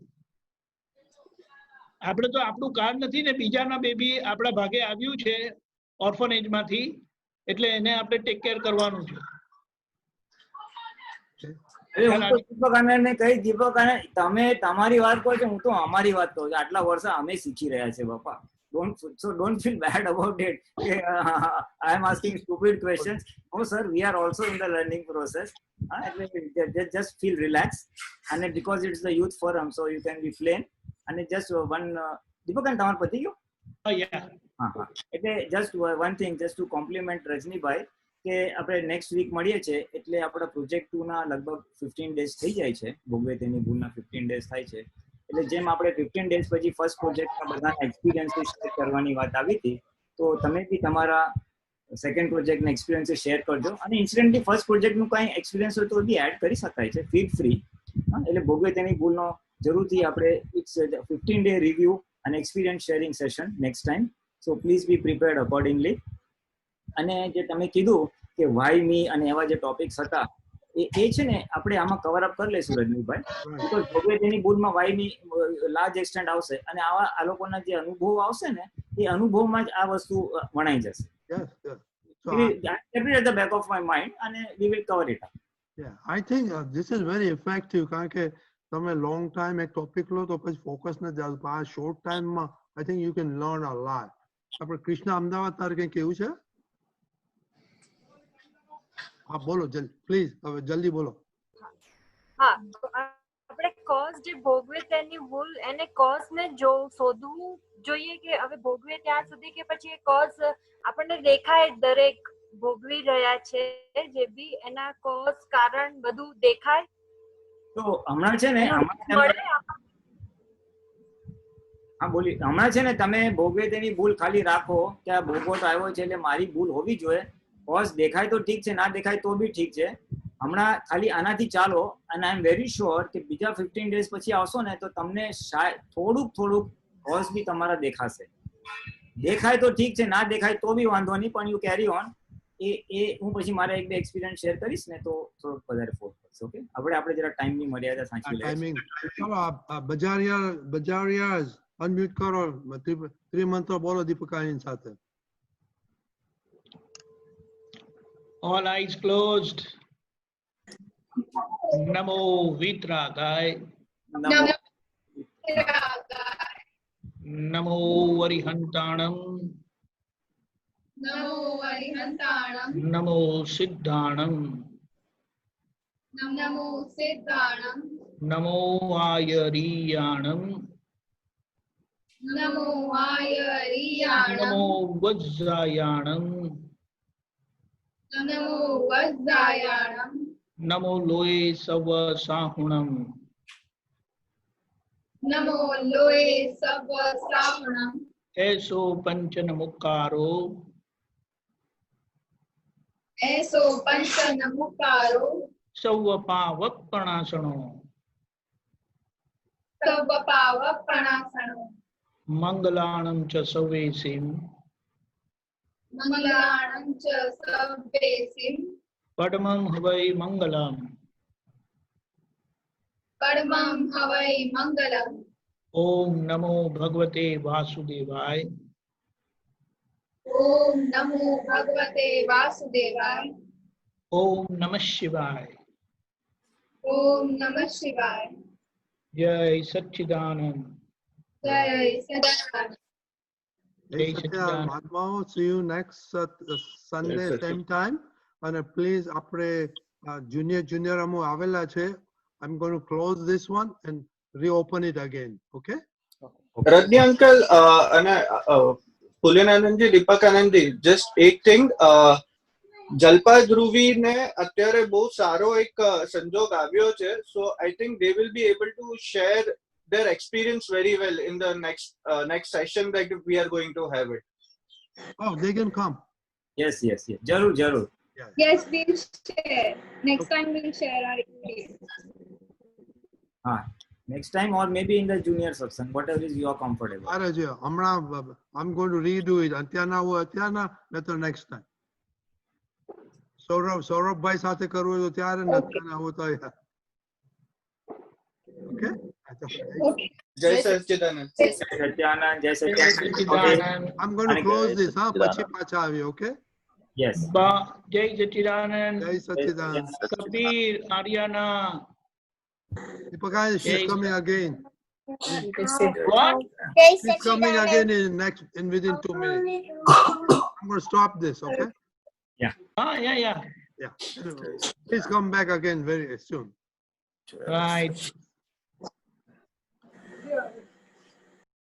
આપણે તો આપણું કાર્ડ નથી ને, બીજાના બેબી આપણા ભાગે આવ્યું છે ઓર્ફનેજમાંથી, એટલે એને આપણે ટેક કેર કરવાનું છે. દીપક, તમે તમારી વાત કહો છો, હું તો અમારી વાત કહું છું. આટલા વર્ષ અમે શીખી રહ્યા છે બાપા. Don't feel bad about it. I am asking stupid questions. No sir, we are also in the learning process. Just feel relaxed, and because it's the youth forum, so you can be plain. And just one Deepak and તમાર પતિ ગયો? એટલે just one thing, just to compliment Rajnibhai, કે આપણે next week મળીએ છીએ, એટલે આપણા પ્રોજેક્ટ 2 ના લગભગ 15 ડેઝ થઈ જાય છે. ભોગવે તેની ભૂલના 15 ડેઝ થાય છે. એટલે જેમ આપણે 15 ડેઝ પછી ફર્સ્ટ પ્રોજેક્ટમાં બધાના એક્સપિરિયન્સ શેર કરવાની વાત આવી હતી, તો તમે બી તમારા સેકન્ડ પ્રોજેક્ટના એક્સપિરિયન્સ શેર કરજો. અને ઇન્સિડન્ટલી ફર્સ્ટ પ્રોજેક્ટનું કાંઈ એક્સપિરિયન્સ હોય તો બી એડ કરી શકાય છે, ફીડ ફ્રી. એટલે ભોગવે તેની ભૂલનો જરૂરથી આપણે ઇટ્સ 15 ડે રિવ્યુ અને experience sharing session next time. So please be prepared accordingly. અને જે તમે કીધું કે વાય મી અને એવા જે ટોપિક્સ હતા, એ છે ને આપણે આમાં કવર અપ કરી લઈશું રજનીભાઈ. બિકોઝ ભોગવે તેની ભૂલમાં વાય મી લાર્જ એક્સટેન્ટ આવશે, અને આ લોકોના જે અનુભવ આવશે ને, એ અનુભવમાં જ આ વસ્તુ વણાઈ જશે. Keep it at the back of my mind, and we will cover it up. Yeah, I think this is very effective, કારણ કે તમે લોંગ ટાઈમ એક ટોપિક લો તો પછી ફોકસ ન જાવ. આ શોર્ટ ટાઈમમાં I think you can learn a lot. આપણે કૃષ્ણ અમદાવાદ તારે કંઈ કેવું છે? હા બોલો જલ્દી, પ્લીઝ હવે જલ્દી બોલો. હા, આપણે કોઝ જે ભોગવે તેની ભૂલ, એને કોઝ ને શોધવું જોઈએ, કે હવે ભોગવે ત્યાં સુધી કે પછી એ કોઝ આપણને દેખાય, દરેક ભોગવી રહ્યા છે જે બી, એના કોઝ કારણ બધું દેખાય. તો હમણાં છે ને હમણાં છે ને તમે ભોગવે તેની ભૂલ ખાલી રાખો કે આ ભોગવટ આવ્યો છે એટલે મારી ભૂલ હોવી જોઈએ. કોઝ દેખાય તો ઠીક છે, ના દેખાય તો બી ઠીક છે. હમણાં ખાલી આનાથી ચાલો, અને આઈ એમ વેરી શ્યોર કે બીજા 15 ડેઝ પછી આવશો ને તો તમને થોડુંક કોઝ બી તમારા દેખાશે. દેખાય તો ઠીક છે, ના દેખાય તો બી વાંધો નહીં, પણ યુ કેરી ઓન. એ હું પછી મારા એક બે એક્સપિરિયન્સ શેર કરીશ ને તો થોડુંક વધારે ફોર્સ કરશે. ઓકે, આપણે જરા ટાઈમની મર્યાદા સાચવી લઈએ. ટાઈમિંગ ચલો, બજારિયા અનમ્યુટ કરો, ત્રિમંત્ર બોલો દીપકાની સાથે. All eyes closed. Namo Vitragaya. Namo Varihantanam. Namo Siddhanam. Namo Ayariyanam. Namo Vajrayanam. Namo Loe Sava Sahunam. Eso Panchana Mukaro. Sauva Pavappanasano. Mangalanam cha Savesim. Padmam Havai Mangalam. Om Namo Bhagavate Vasudevaya. Om Namah Shivaya. Jai Satchidanand. Hey, Satchidanand. See you next Sunday same time. And please, આપણે junior અમુ આવેલા છે. I'm going to close this one and reopen it again. Okay? Rajni uncle અને Pulinanandji, Deepak Anandji, just એક thing, Jalpa Dhruvi ને અત્યારે બહુ સારો એક સંજોગ આવ્યો છે, so I think they will be able to share their experience very well in the next session that we are going to have it. Oh, they can come. Yes, yes, yes. Jarur. Yes, we'll share. Next time we'll share our experience. Next time, or maybe in the junior section, whatever is you are comfortable. I'm going to redo it. Atyana, not next time. Saurabh bhai સાથે કરવું હોય તો ત્યારે નત્યાના હો તો okay. Jai Satchidanand. Jai Satchidanand. Jai Satchidanand. Okay. I'm going to close this, પછી પાછા આવીએ, okay? Yes. જય સચ્ચિદાનંદ. જય સચ્ચિદાનંદ. Kabir, આર્યાના. Deepaka, she's coming again. What? She's coming again within 2 minutes. I'm going to stop this, okay? Yeah. Yeah. Please come back again very soon. Right.